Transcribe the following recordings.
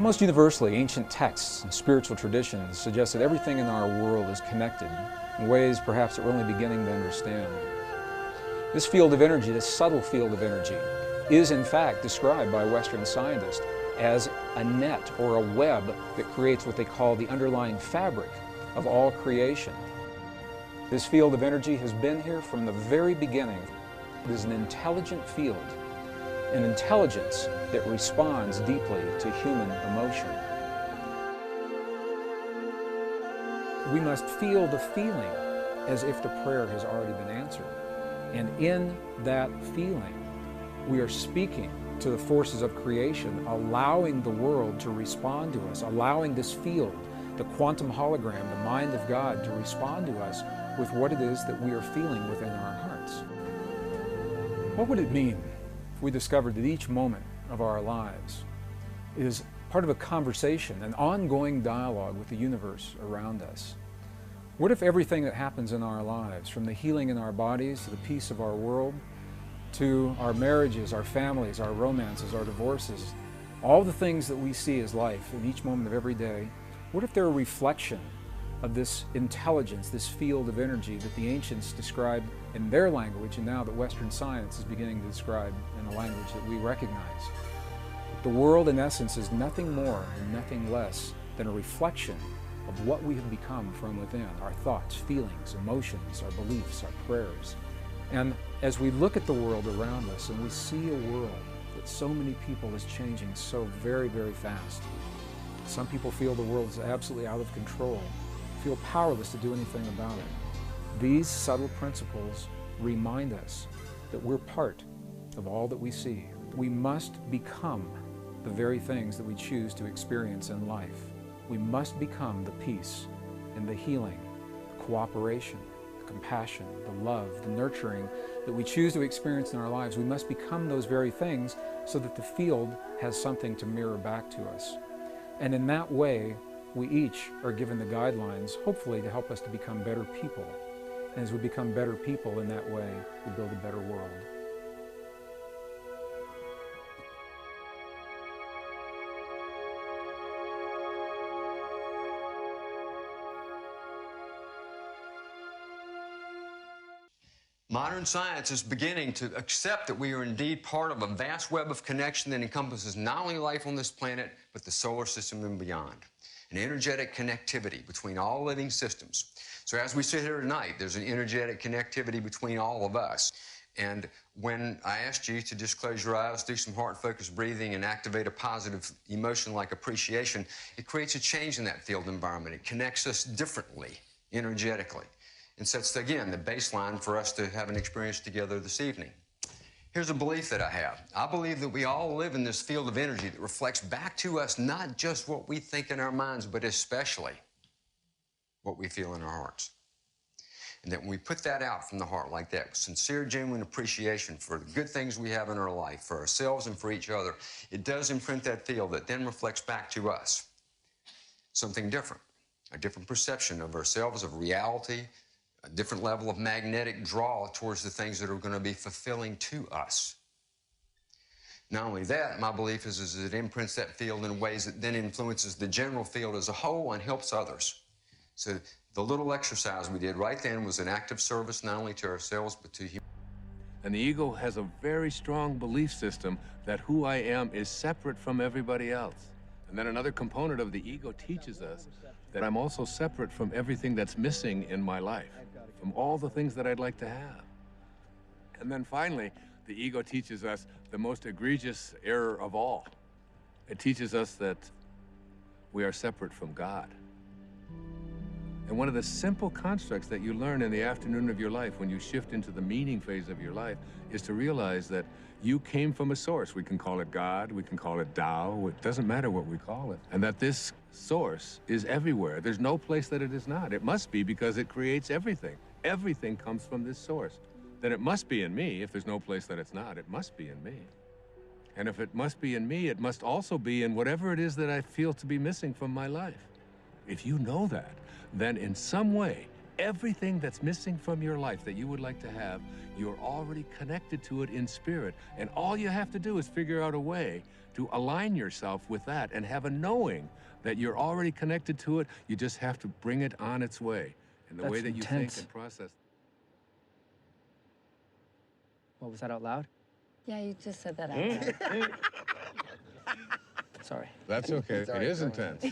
Almost universally, ancient texts and spiritual traditions suggest that everything in our world is connected in ways perhaps that we're only beginning to understand. This field of energy, this subtle field of energy, is in fact described by Western scientists as a net or a web that creates what they call the underlying fabric of all creation. This field of energy has been here from the very beginning. It is an intelligent field, an intelligence that responds deeply to human emotion. We must feel the feeling as if the prayer has already been answered. And in that feeling, we are speaking to the forces of creation, allowing the world to respond to us, allowing this field, the quantum hologram, the mind of God, to respond to us with what it is that we are feeling within our hearts. What would it mean if we discovered that each moment of our lives is part of a conversation, an ongoing dialogue with the universe around us? What if everything that happens in our lives, from the healing in our bodies to the peace of our world, to our marriages, our families, our romances, our divorces, all the things that we see as life in each moment of every day, what if they're a reflection of this intelligence, this field of energy that the ancients described in their language, and now that Western science is beginning to describe in a language that we recognize? The world, in essence, is nothing more and nothing less than a reflection of what we have become from within, our thoughts, feelings, emotions, our beliefs, our prayers. And as we look at the world around us and we see a world that so many people is changing so very, very fast, some people feel the world is absolutely out of control, feel powerless to do anything about it. These subtle principles remind us that we're part of all that we see. We must become the very things that we choose to experience in life. We must become the peace and the healing, the cooperation, the compassion, the love, the nurturing that we choose to experience in our lives. We must become those very things so that the field has something to mirror back to us. And in that way, we each are given the guidelines, hopefully, to help us to become better people. And as we become better people in that way, we build a better world. Modern science is beginning to accept that we are indeed part of a vast web of connection that encompasses not only life on this planet, but the solar system and beyond. An energetic connectivity between all living systems. So as we sit here tonight, there's an energetic connectivity between all of us. And when I asked you to just close your eyes, do some heart-focused breathing, and activate a positive emotion like appreciation, it creates a change in that field environment. It connects us differently, energetically, and sets, again, the baseline for us to have an experience together this evening. Here's a belief that I have. I believe that we all live in this field of energy that reflects back to us not just what we think in our minds, but especially what we feel in our hearts. And that when we put that out from the heart like that, with sincere, genuine appreciation for the good things we have in our life, for ourselves and for each other, it does imprint that field that then reflects back to us something different, a different perception of ourselves, of reality, a different level of magnetic draw towards the things that are going to be fulfilling to us. Not only that, my belief is it imprints that field in ways that then influences the general field as a whole and helps others. So the little exercise we did right then was an act of service not only to ourselves but to humanity. And the ego has a very strong belief system that who I am is separate from everybody else. And then another component of the ego teaches us that I'm also separate from everything that's missing in my life, from all the things that I'd like to have. And then finally, the ego teaches us the most egregious error of all. It teaches us that we are separate from God. And one of the simple constructs that you learn in the afternoon of your life when you shift into the meaning phase of your life is to realize that you came from a source. We can call it God, we can call it Tao, it doesn't matter what we call it. And that this source is everywhere. There's no place that it is not. It must be because it creates everything. Everything comes from this source. Then it must be in me. If there's no place that it's not, it must be in me. And if it must be in me, it must also be in whatever it is that I feel to be missing from my life. If you know that, then in some way, everything that's missing from your life that you would like to have, you're already connected to it in spirit. And all you have to do is figure out a way to align yourself with that and have a knowing that you're already connected to it. You just have to bring it on its way. And the That's way that you intense. think and process. What was that out loud? Yeah, you just said that out loud. Sorry. That's okay. It is intense.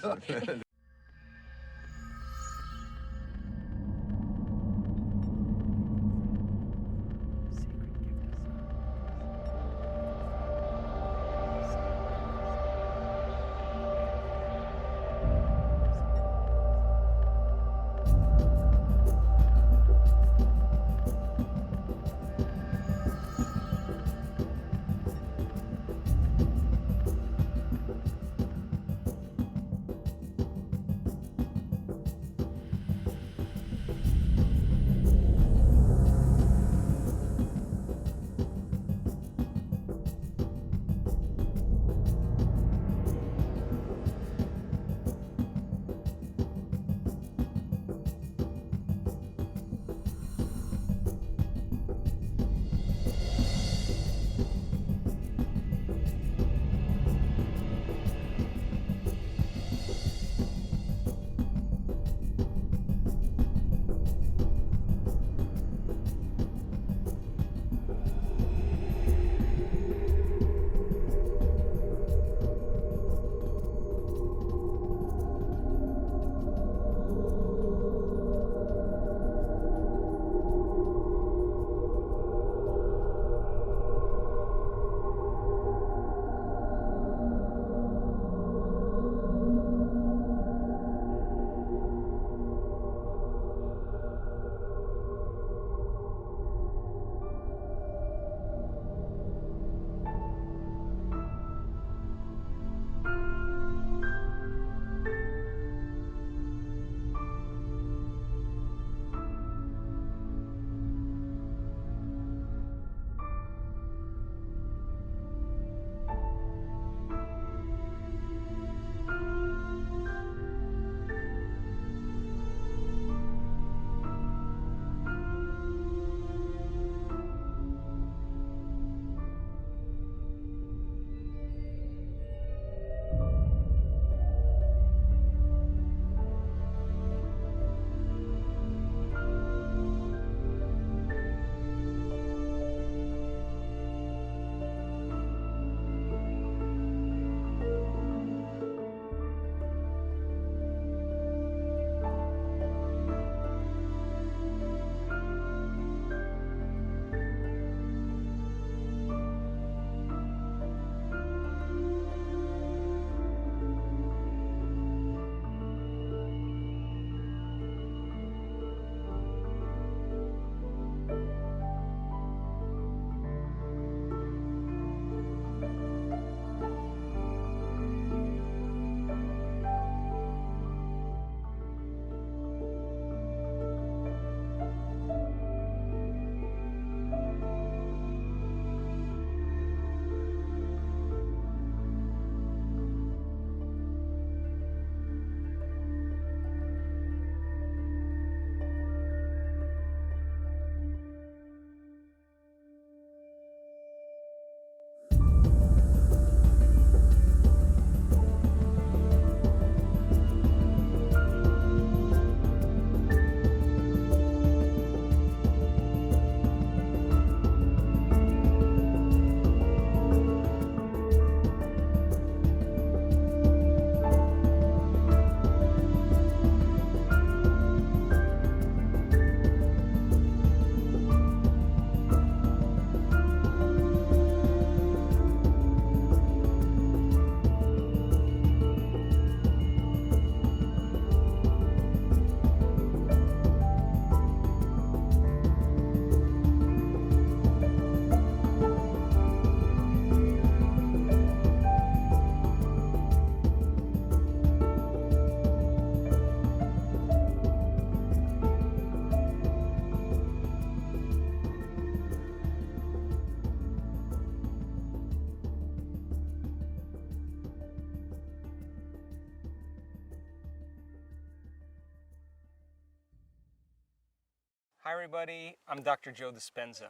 Hi everybody, I'm Dr. Joe Dispenza.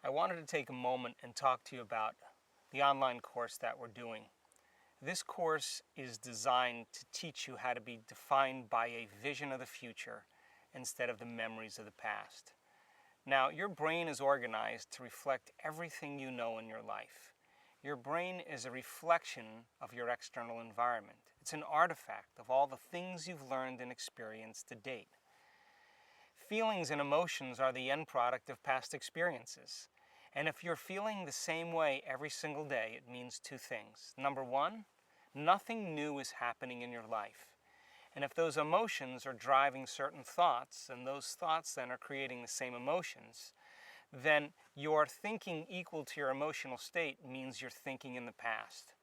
I wanted to take a moment and talk to you about the online course that we're doing. This course is designed to teach you how to be defined by a vision of the future instead of the memories of the past. Now, your brain is organized to reflect everything you know in your life. Your brain is a reflection of your external environment. It's an artifact of all the things you've learned and experienced to date. Feelings and emotions are the end product of past experiences. And if you're feeling the same way every single day, it means two things. Number one, nothing new is happening in your life. And if those emotions are driving certain thoughts, and those thoughts then are creating the same emotions, then your thinking equal to your emotional state means you're thinking in the past.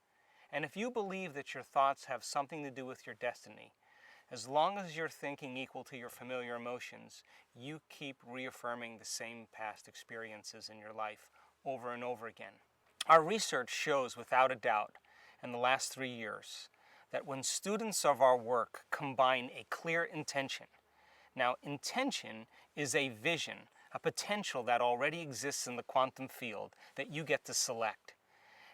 And if you believe that your thoughts have something to do with your destiny, as long as you're thinking equal to your familiar emotions, you keep reaffirming the same past experiences in your life over and over again. Our research shows without a doubt in the last 3 years that when students of our work combine a clear intention, now intention is a vision, a potential that already exists in the quantum field that you get to select.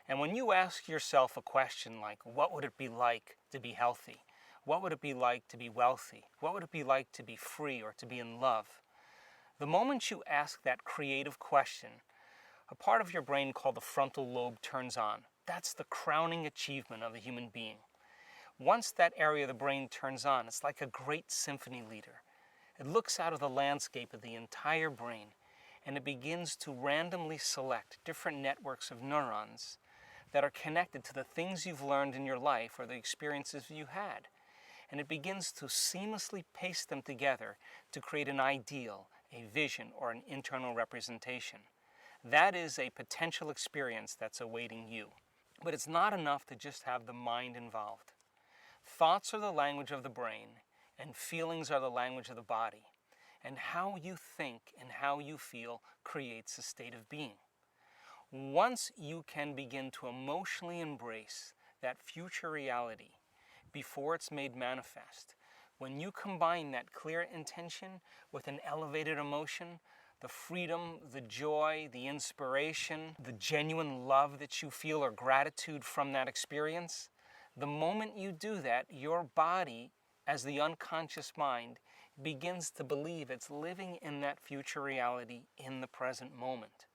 And when you ask yourself a question like, what would it be like to be healthy? What would it be like to be wealthy? What would it be like to be free or to be in love? The moment you ask that creative question, a part of your brain called the frontal lobe turns on. That's the crowning achievement of the human being. Once that area of the brain turns on, it's like a great symphony leader. It looks out of the landscape of the entire brain, and it begins to randomly select different networks of neurons that are connected to the things you've learned in your life or the experiences you had. And it begins to seamlessly paste them together to create an ideal, a vision, or an internal representation. That is a potential experience that's awaiting you. But it's not enough to just have the mind involved. Thoughts are the language of the brain, and feelings are the language of the body. And how you think and how you feel creates a state of being. Once you can begin to emotionally embrace that future reality before it's made manifest, when you combine that clear intention with an elevated emotion, the freedom, the joy, the inspiration, the genuine love that you feel or gratitude from that experience, the moment you do that, your body, as the unconscious mind, begins to believe it's living in that future reality in the present moment.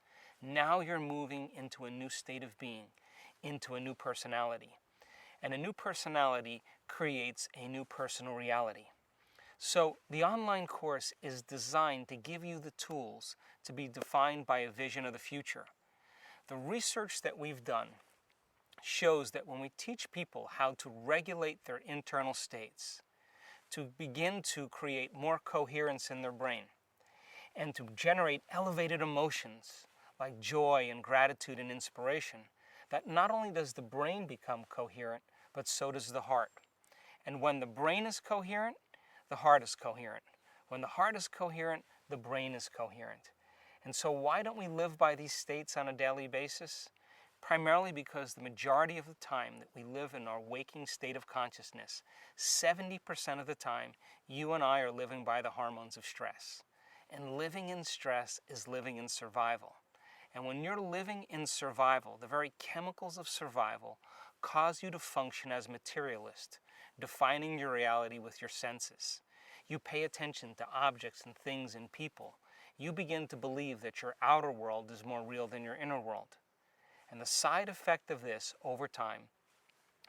Now you're moving into a new state of being, into a new personality. And a new personality creates a new personal reality. So the online course is designed to give you the tools to be defined by a vision of the future. The research that we've done shows that when we teach people how to regulate their internal states, to begin to create more coherence in their brain, and to generate elevated emotions like joy and gratitude and inspiration, that not only does the brain become coherent, but so does the heart. And when the brain is coherent, the heart is coherent. When the heart is coherent, the brain is coherent. And so why don't we live by these states on a daily basis? Primarily because the majority of the time that we live in our waking state of consciousness, 70% of the time, you and I are living by the hormones of stress. And living in stress is living in survival. And when you're living in survival, the very chemicals of survival cause you to function as materialist, defining your reality with your senses. You pay attention to objects and things and people. You begin to believe that your outer world is more real than your inner world. And the side effect of this, over time,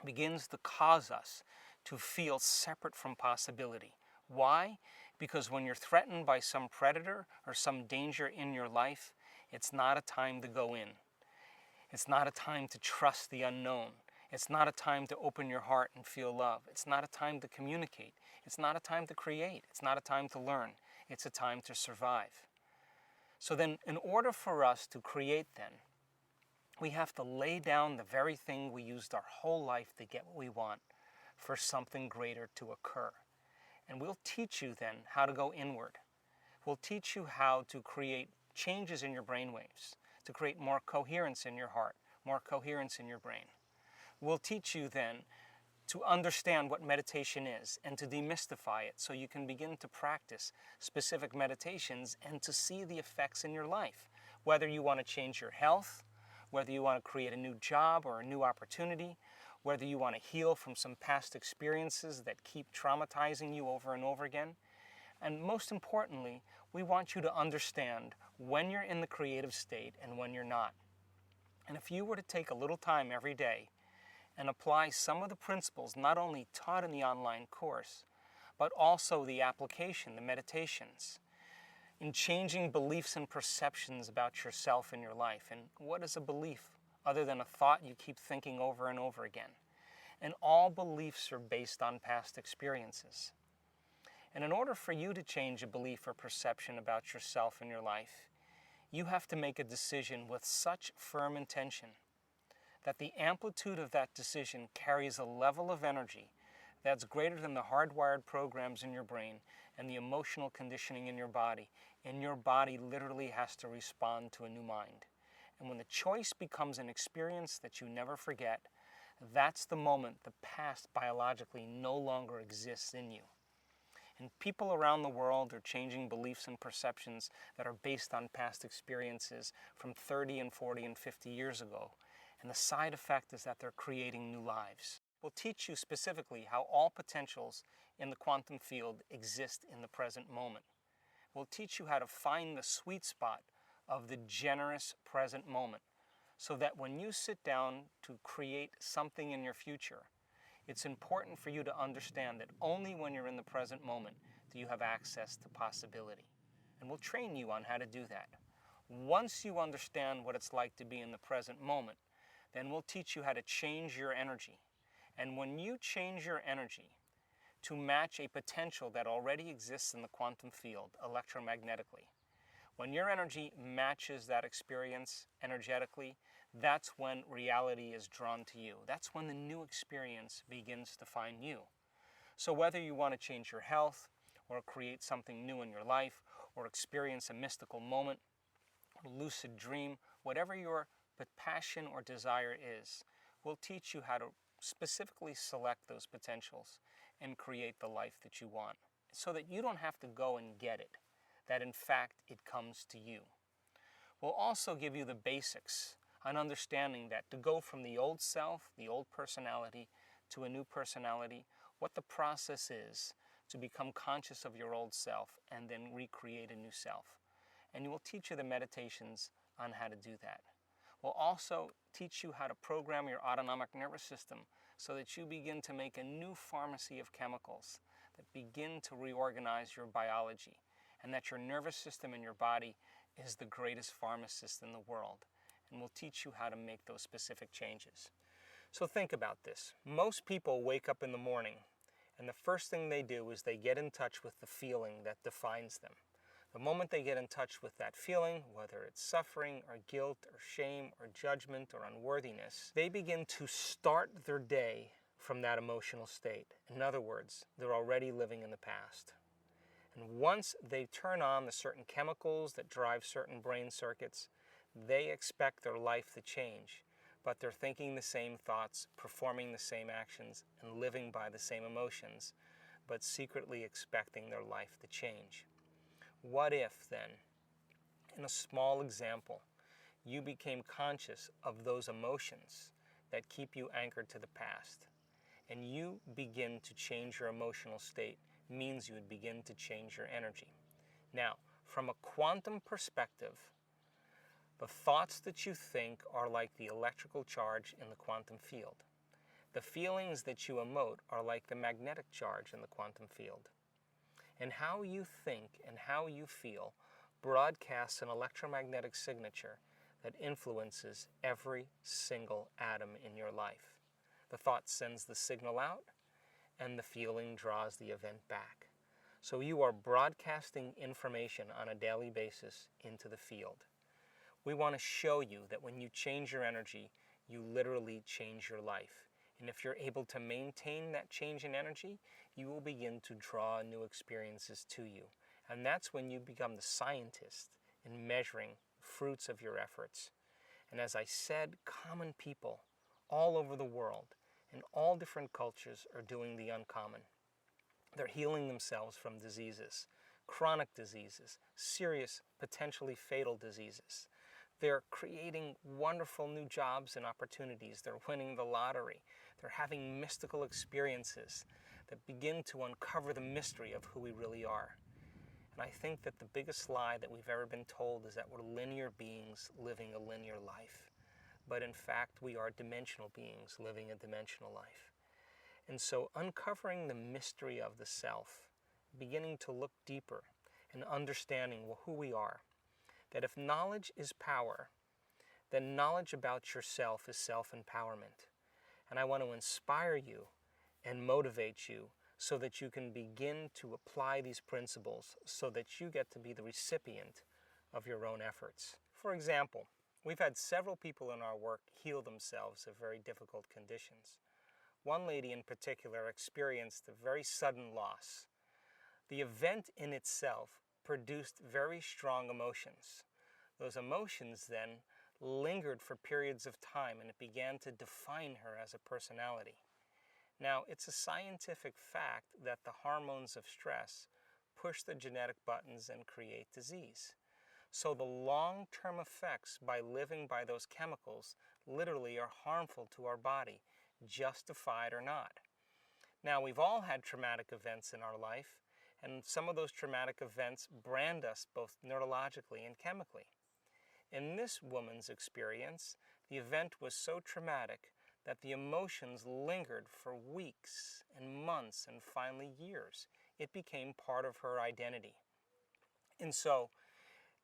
begins to cause us to feel separate from possibility. Why? Because when you're threatened by some predator or some danger in your life, it's not a time to go in. It's not a time to trust the unknown. It's not a time to open your heart and feel love. It's not a time to communicate. It's not a time to create. It's not a time to learn. It's a time to survive. So then, in order for us to create then, we have to lay down the very thing we used our whole life to get what we want for something greater to occur. And we'll teach you then how to go inward. We'll teach you how to create changes in your brainwaves, to create more coherence in your heart, more coherence in your brain. We'll teach you then to understand what meditation is and to demystify it so you can begin to practice specific meditations and to see the effects in your life. Whether you want to change your health, whether you want to create a new job or a new opportunity, whether you want to heal from some past experiences that keep traumatizing you over and over again. And most importantly, we want you to understand when you're in the creative state and when you're not. And if you were to take a little time every day and apply some of the principles not only taught in the online course, but also the application, the meditations, in changing beliefs and perceptions about yourself and your life. And what is a belief other than a thought you keep thinking over and over again? And all beliefs are based on past experiences. And in order for you to change a belief or perception about yourself and your life, you have to make a decision with such firm intention that the amplitude of that decision carries a level of energy that's greater than the hardwired programs in your brain and the emotional conditioning in your body. And your body literally has to respond to a new mind. And when the choice becomes an experience that you never forget, that's the moment the past biologically no longer exists in you. And people around the world are changing beliefs and perceptions that are based on past experiences from 30 and 40 and 50 years ago. And the side effect is that they're creating new lives. We'll teach you specifically how all potentials in the quantum field exist in the present moment. We'll teach you how to find the sweet spot of the generous present moment so that when you sit down to create something in your future, it's important for you to understand that only when you're in the present moment do you have access to possibility. And we'll train you on how to do that. Once you understand what it's like to be in the present moment, then we'll teach you how to change your energy. And when you change your energy to match a potential that already exists in the quantum field electromagnetically, when your energy matches that experience energetically, that's when reality is drawn to you. That's when the new experience begins to find you. So whether you want to change your health, or create something new in your life, or experience a mystical moment, or lucid dream, whatever your passion or desire is, we'll teach you how to specifically select those potentials and create the life that you want, so that you don't have to go and get it, that in fact it comes to you. We'll also give you the basics on understanding that to go from the old self, the old personality, to a new personality, what the process is to become conscious of your old self and then recreate a new self. And we'll teach you the meditations on how to do that. We'll also teach you how to program your autonomic nervous system so that you begin to make a new pharmacy of chemicals that begin to reorganize your biology, and that your nervous system in your body is the greatest pharmacist in the world. And we'll teach you how to make those specific changes. So think about this. Most people wake up in the morning, and the first thing they do is they get in touch with the feeling that defines them. The moment they get in touch with that feeling, whether it's suffering or guilt or shame or judgment or unworthiness, they begin to start their day from that emotional state. In other words, they're already living in the past. And once they turn on the certain chemicals that drive certain brain circuits, they expect their life to change, but they're thinking the same thoughts, performing the same actions, and living by the same emotions, but secretly expecting their life to change. What if, then, in a small example, you became conscious of those emotions that keep you anchored to the past, and you begin to change your emotional state? Means you would begin to change your energy. Now, from a quantum perspective, the thoughts that you think are like the electrical charge in the quantum field. The feelings that you emote are like the magnetic charge in the quantum field. And how you think and how you feel broadcasts an electromagnetic signature that influences every single atom in your life. The thought sends the signal out, and the feeling draws the event back. So you are broadcasting information on a daily basis into the field. We want to show you that when you change your energy, you literally change your life. And if you're able to maintain that change in energy, you will begin to draw new experiences to you. And that's when you become the scientist in measuring fruits of your efforts. And as I said, common people all over the world And all different cultures are doing the uncommon. They're healing themselves from diseases, chronic diseases, serious, potentially fatal diseases. They're creating wonderful new jobs and opportunities. They're winning the lottery. They're having mystical experiences that begin to uncover the mystery of who we really are. And I think that the biggest lie that we've ever been told is that we're linear beings living a linear life. But in fact, we are dimensional beings living a dimensional life. And so uncovering the mystery of the self, beginning to look deeper and understanding who we are, that if knowledge is power, then knowledge about yourself is self-empowerment. And I want to inspire you and motivate you so that you can begin to apply these principles so that you get to be the recipient of your own efforts. For example, we've had several people in our work heal themselves of very difficult conditions. One lady in particular experienced a very sudden loss. The event in itself produced very strong emotions. Those emotions then lingered for periods of time, and it began to define her as a personality. Now, it's a scientific fact that the hormones of stress push the genetic buttons and create disease. So the long-term effects by living by those chemicals literally are harmful to our body, justified or not. Now, we've all had traumatic events in our life, and some of those traumatic events brand us both neurologically and chemically. In this woman's experience, the event was so traumatic that the emotions lingered for weeks and months and finally years. It became part of her identity. And so,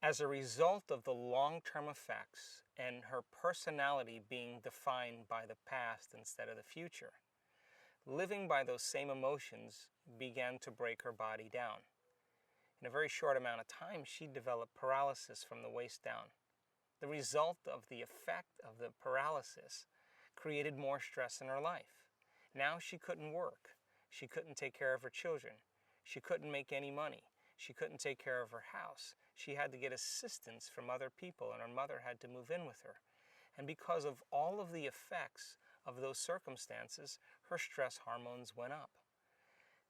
as a result of the long-term effects and her personality being defined by the past instead of the future, living by those same emotions began to break her body down. In a very short amount of time, she developed paralysis from the waist down. The result of the effect of the paralysis created more stress in her life. Now she couldn't work. She couldn't take care of her children. She couldn't make any money. She couldn't take care of her house. She had to get assistance from other people, and her mother had to move in with her. And because of all of the effects of those circumstances, her stress hormones went up.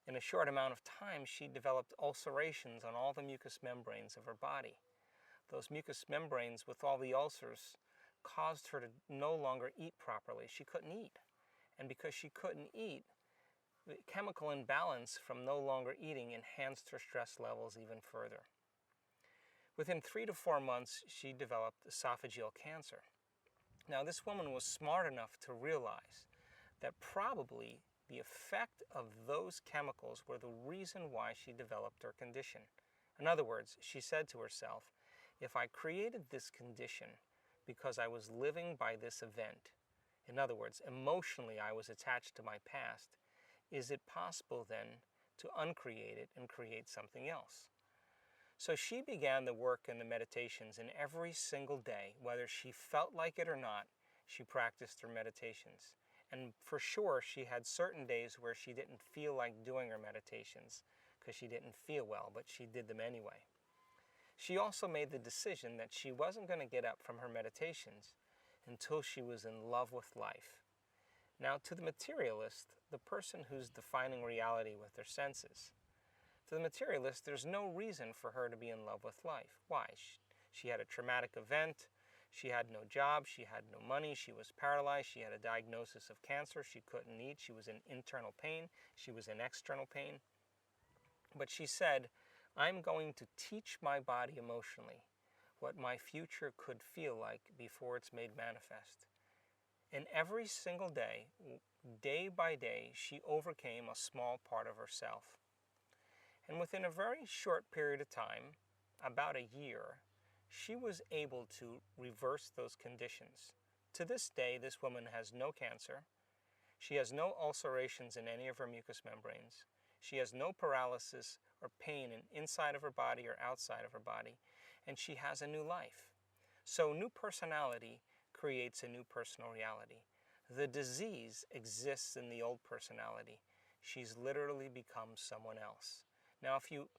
In a short amount of time, she developed ulcerations on all the mucous membranes of her body. Those mucous membranes with all the ulcers caused her to no longer eat properly. She couldn't eat. And because she couldn't eat, the chemical imbalance from no longer eating enhanced her stress levels even further. Within 3 to 4 months, she developed esophageal cancer. Now, this woman was smart enough to realize that probably the effect of those chemicals were the reason why she developed her condition. In other words, she said to herself, if I created this condition because I was living by this event, in other words, emotionally I was attached to my past, is it possible then to uncreate it and create something else? So she began the work and the meditations, and every single day, whether she felt like it or not, she practiced her meditations. And for sure, she had certain days where she didn't feel like doing her meditations because she didn't feel well, but she did them anyway. She also made the decision that she wasn't going to get up from her meditations until she was in love with life. Now, to the materialist, the person who's defining reality with their senses, to the materialist, there's no reason for her to be in love with life. Why? She had a traumatic event, she had no job, she had no money, she was paralyzed, she had a diagnosis of cancer, she couldn't eat, she was in internal pain, she was in external pain. But she said, I'm going to teach my body emotionally what my future could feel like before it's made manifest. And every single day, day by day, she overcame a small part of herself. And within a very short period of time, about a year, she was able to reverse those conditions. To this day, this woman has no cancer. She has no ulcerations in any of her mucous membranes. She has no paralysis or pain inside of her body or outside of her body. And she has a new life. So new personality creates a new personal reality. The disease exists in the old personality. She's literally become someone else. Now, if you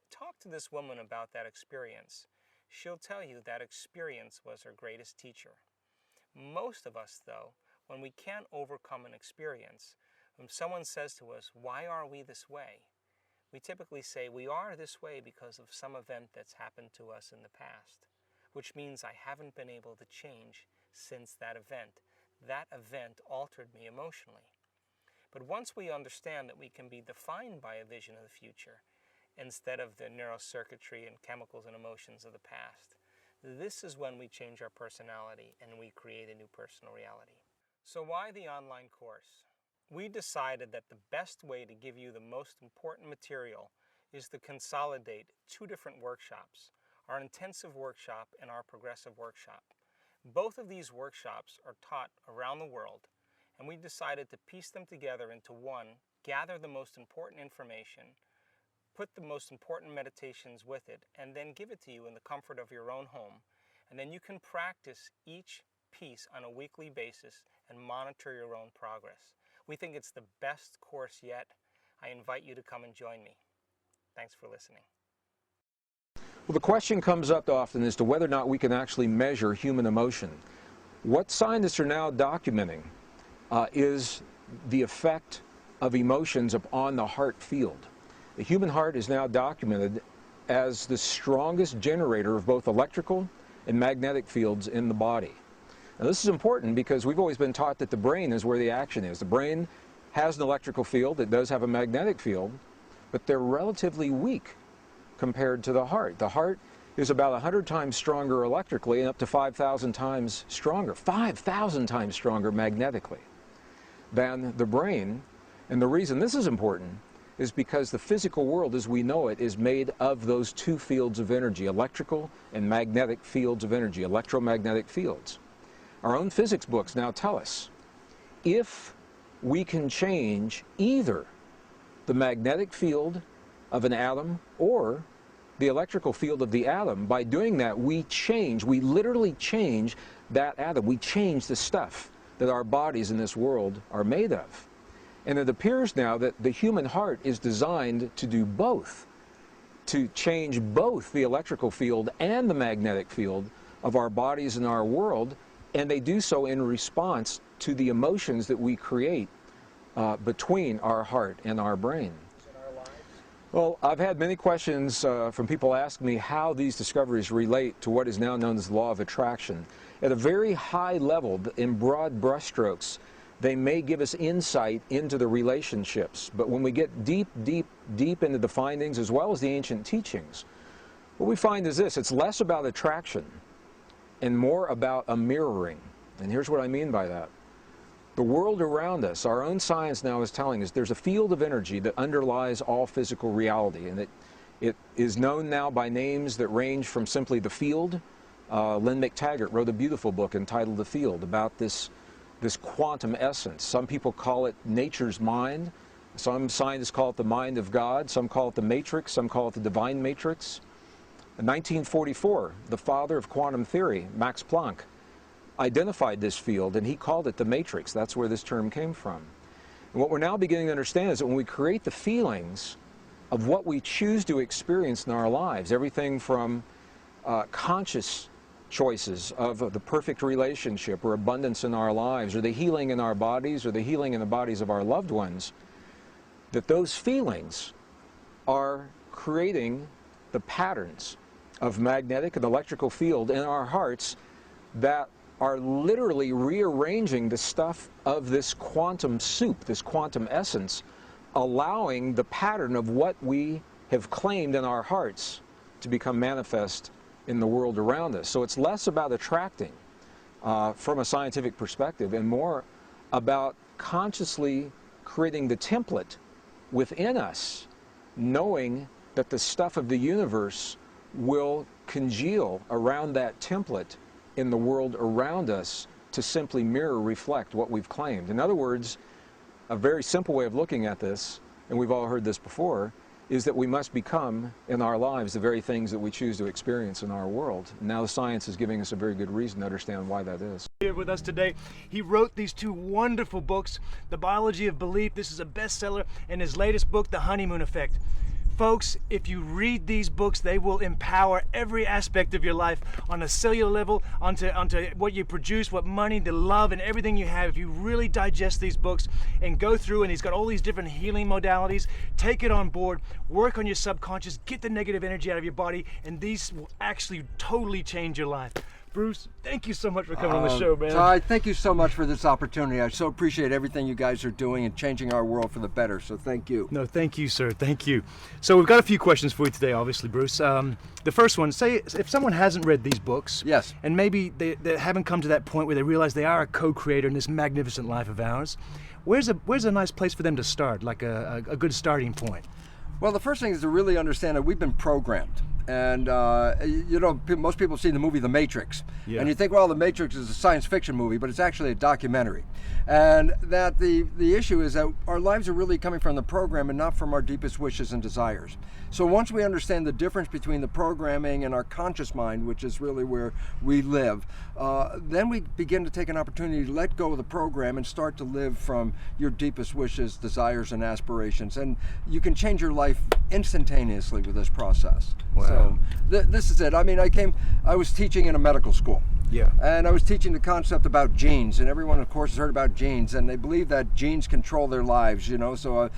talk to this woman about that experience, she'll tell you that experience was her greatest teacher. Most of us, though, when we can't overcome an experience, when someone says to us, "Why are we this way?" we typically say, "We are this way because of some event that's happened to us in the past," which means I haven't been able to change since that event. That event altered me emotionally. But once we understand that we can be defined by a vision of the future instead of the neurocircuitry and chemicals and emotions of the past, this is when we change our personality and we create a new personal reality. So why the online course? We decided that the best way to give you the most important material is to consolidate two different workshops, our intensive workshop and our progressive workshop. Both of these workshops are taught around the world, and we decided to piece them together into one, gather the most important information, put the most important meditations with it, and then give it to you in the comfort of your own home. And then you can practice each piece on a weekly basis and monitor your own progress. We think it's the best course yet. I invite you to come and join me. Thanks for listening. Well, the question comes up often as to whether or not we can actually measure human emotion. What scientists are now documenting is the effect of emotions upon the heart field. The human heart is now documented as the strongest generator of both electrical and magnetic fields in the body. Now, this is important because we've always been taught that the brain is where the action is. The brain has an electrical field, it does have a magnetic field, but they're relatively weak compared to the heart. The heart is about 100 times stronger electrically and up to 5,000 times stronger, 5,000 times stronger magnetically than the brain. And the reason this is important is because the physical world as we know it is made of those two fields of energy, electrical and magnetic fields of energy, electromagnetic fields. Our own physics books now tell us if we can change either the magnetic field of an atom or the electrical field of the atom, by doing that we literally change that atom. We change the stuff that our bodies in this world are made of. And it appears now that the human heart is designed to do both, to change both the electrical field and the magnetic field of our bodies and our world, and they do so in response to the emotions that we create between our heart and our brain. Well, I've had many questions from people asking me how these discoveries relate to what is now known as the law of attraction. At a very high level, in broad brushstrokes, they may give us insight into the relationships. But when we get deep, deep, deep into the findings as well as the ancient teachings, what we find is this: it's less about attraction and more about a mirroring. And here's what I mean by that. The world around us, our own science now is telling us there's a field of energy that underlies all physical reality, and it is known now by names that range from simply the field. Lynn McTaggart wrote a beautiful book entitled The Field about this quantum essence. Some people call it nature's mind. Some scientists call it the mind of God. Some call it the matrix. Some call it the divine matrix. In 1944, the father of quantum theory, Max Planck, identified this field, and he called it the matrix. That's where this term came from. And what we're now beginning to understand is that when we create the feelings of what we choose to experience in our lives, everything from conscious choices of the perfect relationship or abundance in our lives, or the healing in our bodies, or the healing in the bodies of our loved ones, that those feelings are creating the patterns of magnetic and electrical field in our hearts that are literally rearranging the stuff of this quantum soup, this quantum essence, allowing the pattern of what we have claimed in our hearts to become manifest in the world around us. So it's less about attracting from a scientific perspective and more about consciously creating the template within us, knowing that the stuff of the universe will congeal around that template in the world around us to simply mirror, reflect what we've claimed. In other words, a very simple way of looking at this, and we've all heard this before, is that we must become in our lives the very things that we choose to experience in our world. And now the science is giving us a very good reason to understand why that is. Here with us today, he wrote these two wonderful books, The Biology of Belief, this is a bestseller, and his latest book, The Honeymoon Effect. Folks, if you read these books, they will empower every aspect of your life on a cellular level, onto what you produce, what money, the love, and everything you have. If you really digest these books and go through, and he's got all these different healing modalities, take it on board, work on your subconscious, get the negative energy out of your body, and these will actually totally change your life. Bruce, thank you so much for coming on the show, man. Ty, thank you so much for this opportunity. I so appreciate everything you guys are doing and changing our world for the better, so thank you. No, thank you, sir. Thank you. So we've got a few questions for you today, obviously, Bruce. The first one, say if someone hasn't read these books, yes, and maybe they haven't come to that point where they realize they are a co-creator in this magnificent life of ours, where's a nice place for them to start, like a good starting point? Well, the first thing is to really understand that we've been programmed. And you know, most people see the movie The Matrix, and you think, well, The Matrix is a science fiction movie, but it's actually a documentary. And that the issue is that our lives are really coming from the program and not from our deepest wishes and desires. So once we understand the difference between the programming and our conscious mind, which is really where we live, then we begin to take an opportunity to let go of the program and start to live from your deepest wishes, desires, and aspirations. And you can change your life instantaneously with this process. Wow. So this is it. I mean, I was teaching in a medical school. Yeah. And I was teaching the concept about genes, and everyone, of course, has heard about genes, and they believe that genes control their lives, you know. So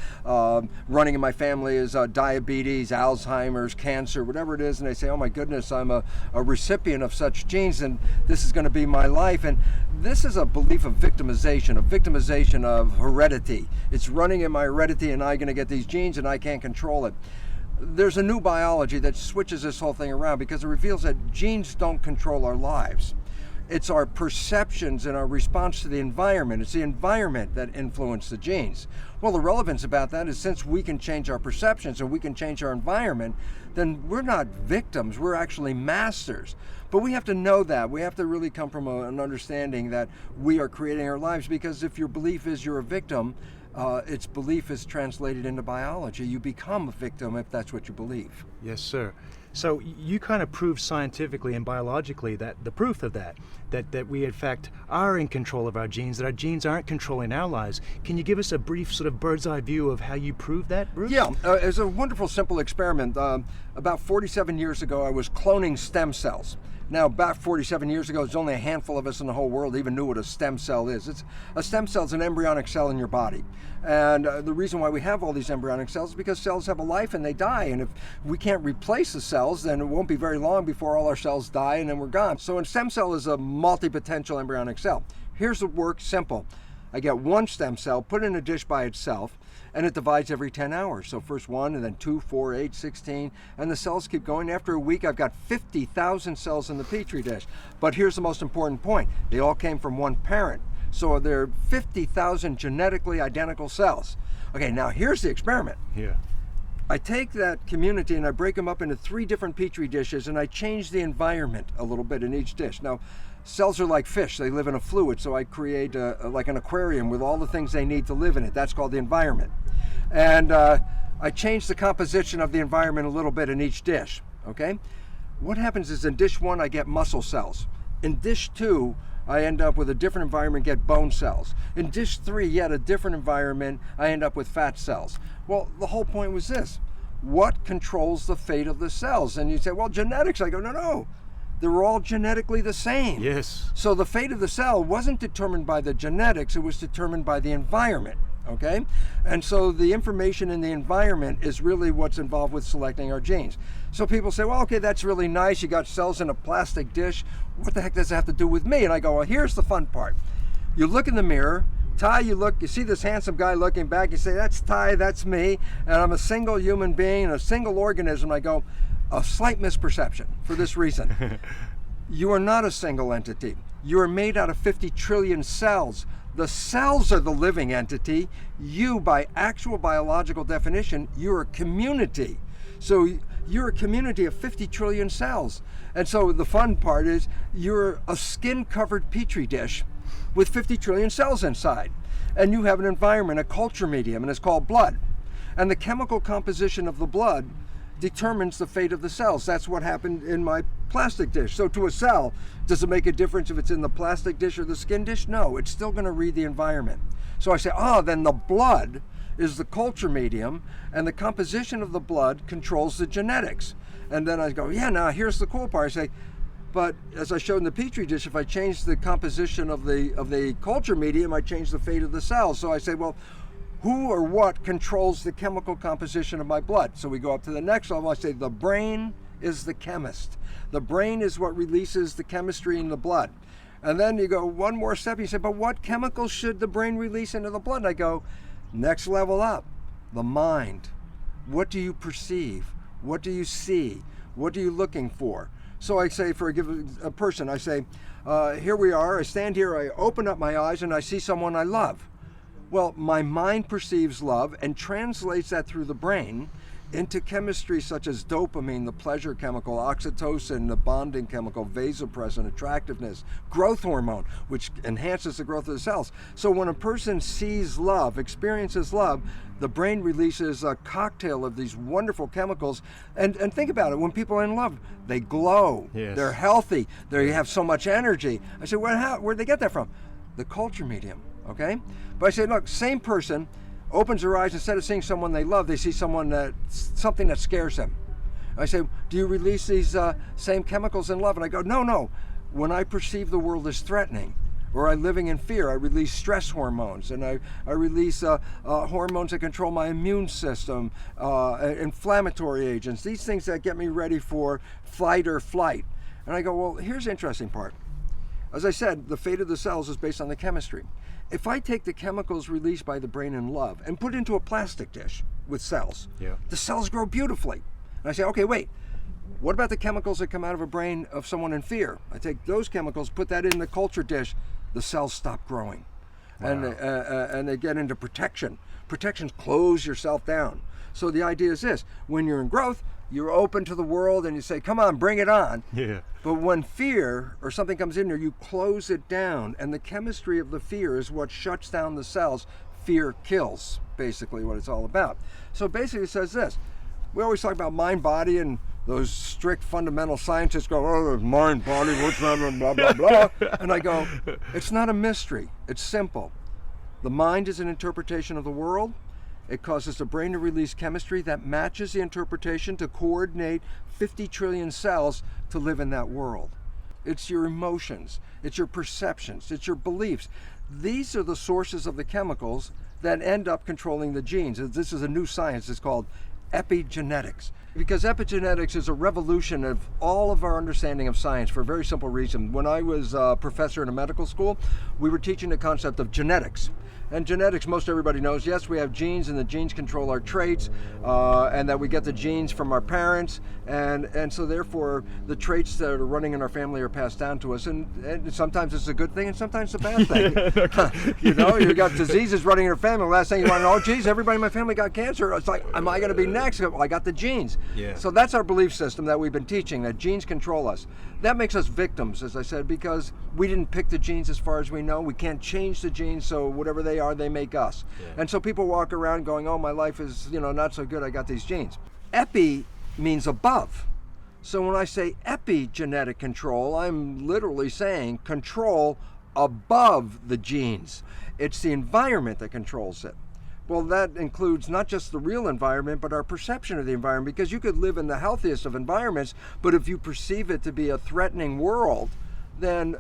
running in my family is diabetes, Alzheimer's, cancer, whatever it is, and they say, oh my goodness, I'm a recipient of such genes, and this is going to be my life. And this is a belief of victimization of heredity. It's running in my heredity, and I'm going to get these genes, and I can't control it. There's a new biology that switches this whole thing around, because it reveals that genes don't control our lives. It's our perceptions and our response to the environment. It's the environment that influences the genes. Well, the relevance about that is, since we can change our perceptions and we can change our environment, then we're not victims, we're actually masters. But we have to know that. We have to really come from an understanding that we are creating our lives, because if your belief is you're a victim, its belief is translated into biology. You become a victim if that's what you believe. Yes, sir. So you kind of proved scientifically and biologically that the proof of that we in fact are in control of our genes, that our genes aren't controlling our lives. Can you give us a brief sort of bird's eye view of how you proved that, Bruce? Yeah, it's a wonderful, simple experiment. About 47 years ago, I was cloning stem cells. Now, about 47 years ago, there's only a handful of us in the whole world even knew what a stem cell is. A stem cell is an embryonic cell in your body. And the reason why we have all these embryonic cells is because cells have a life and they die. And if we can't replace the cells, then it won't be very long before all our cells die and then we're gone. So a stem cell is a multi-potential embryonic cell. Here's the work, simple. I get one stem cell, put it in a dish by itself, and it divides every 10 hours. So first 1, and then 2, 4, 8, 16, and the cells keep going. After a week, I've got 50,000 cells in the Petri dish. But here's the most important point. They all came from one parent. So there are 50,000 genetically identical cells. Okay, now here's the experiment. Yeah. I take that community and I break them up into 3 different Petri dishes, and I change the environment a little bit in each dish. Now, cells are like fish. They live in a fluid, so I create like an aquarium with all the things they need to live in it. That's called the environment. And I change the composition of the environment a little bit in each dish, okay? What happens is, in dish 1, I get muscle cells. In dish 2, I end up with a different environment, get bone cells. In dish 3, yet a different environment, I end up with fat cells. Well, the whole point was this: what controls the fate of the cells? And you say, well, genetics. I go, no. They were all genetically the same. Yes. So the fate of the cell wasn't determined by the genetics, it was determined by the environment, okay? And so the information in the environment is really what's involved with selecting our genes. So people say, well, okay, that's really nice. You got cells in a plastic dish. What the heck does that have to do with me? And I go, well, here's the fun part. You look in the mirror, Ty, you see this handsome guy looking back, you say, that's Ty, that's me, and I'm a single human being, a single organism. I go, a slight misperception for this reason. You are not a single entity. You are made out of 50 trillion cells. The cells are the living entity. You, by actual biological definition, you're a community. So you're a community of 50 trillion cells. And so the fun part is, you're a skin-covered petri dish with 50 trillion cells inside. And you have an environment, a culture medium, and it's called blood. And the chemical composition of the blood determines the fate of the cells. That's what happened in my plastic dish. So to a cell, does it make a difference if it's in the plastic dish or the skin dish? No, it's still going to read the environment. So I say, then the blood is the culture medium, and the composition of the blood controls the genetics. And then I go, yeah, now here's the cool part. I say, but as I showed in the Petri dish, if I change the composition of the culture medium, I change the fate of the cells. So I say, well, who or what controls the chemical composition of my blood? So we go up to the next level. I say the brain is the chemist. The brain is what releases the chemistry in the blood. And then you go one more step. You say, but what chemicals should the brain release into the blood? And I go, next level up, the mind. What do you perceive? What do you see? What are you looking for? So I say, for a person, I say, here we are. I stand here. I open up my eyes and I see someone I love. Well, my mind perceives love and translates that through the brain into chemistry such as dopamine, the pleasure chemical, oxytocin, the bonding chemical, vasopressin, attractiveness, growth hormone, which enhances the growth of the cells. So when a person sees love, experiences love, the brain releases a cocktail of these wonderful chemicals. And think about it, when people are in love, they glow, Yes. They're healthy, they have so much energy. I say, where'd they get that from? The culture medium, okay? But I say, look, same person opens their eyes, instead of seeing someone they love, they see something that scares them. I say, do you release these same chemicals in love? And I go, no. When I perceive the world as threatening, or I'm living in fear, I release stress hormones, and I release hormones that control my immune system, inflammatory agents, these things that get me ready for fight or flight. And I go, well, here's the interesting part. As I said, the fate of the cells is based on the chemistry. If I take the chemicals released by the brain in love and put it into a plastic dish with cells, the cells grow beautifully. And I say, okay, wait, what about the chemicals that come out of a brain of someone in fear? I take those chemicals, put that in the culture dish, the cells stop growing. Wow. And they get into protection. Protection, close yourself down. So the idea is this: when you're in growth, you're open to the world and you say, come on, bring it on. Yeah. But when fear or something comes in there, you close it down, and the chemistry of the fear is what shuts down the cells. Fear kills, basically what it's all about. So basically it says this: we always talk about mind, body, and those strict fundamental scientists go, oh, mind, body, what's blah, blah, blah, blah. And I go, it's not a mystery, it's simple. The mind is an interpretation of the world. It causes the brain to release chemistry that matches the interpretation to coordinate 50 trillion cells to live in that world. It's your emotions, it's your perceptions, it's your beliefs. These are the sources of the chemicals that end up controlling the genes. This is a new science, it's called epigenetics. Because epigenetics is a revolution of all of our understanding of science for a very simple reason. When I was a professor in a medical school, we were teaching the concept of genetics. And genetics, most everybody knows, yes, we have genes, and the genes control our traits, and that we get the genes from our parents, and so therefore the traits that are running in our family are passed down to us, and sometimes it's a good thing and sometimes it's a bad thing. You know, you got diseases running in your family. Last thing you want to know, oh geez, everybody in my family got cancer. It's like, am I going to be next? Well, I got the genes. Yeah. So that's our belief system that we've been teaching, that genes control us. That makes us victims, as I said, because we didn't pick the genes as far as we know. We can't change the genes, so whatever they are, they make us. Yeah. And so people walk around going, oh, my life is, not so good, I got these genes. Epi means above. So when I say epigenetic control, I'm literally saying control above the genes. It's the environment that controls it. Well, that includes not just the real environment, but our perception of the environment, because you could live in the healthiest of environments, but if you perceive it to be a threatening world, then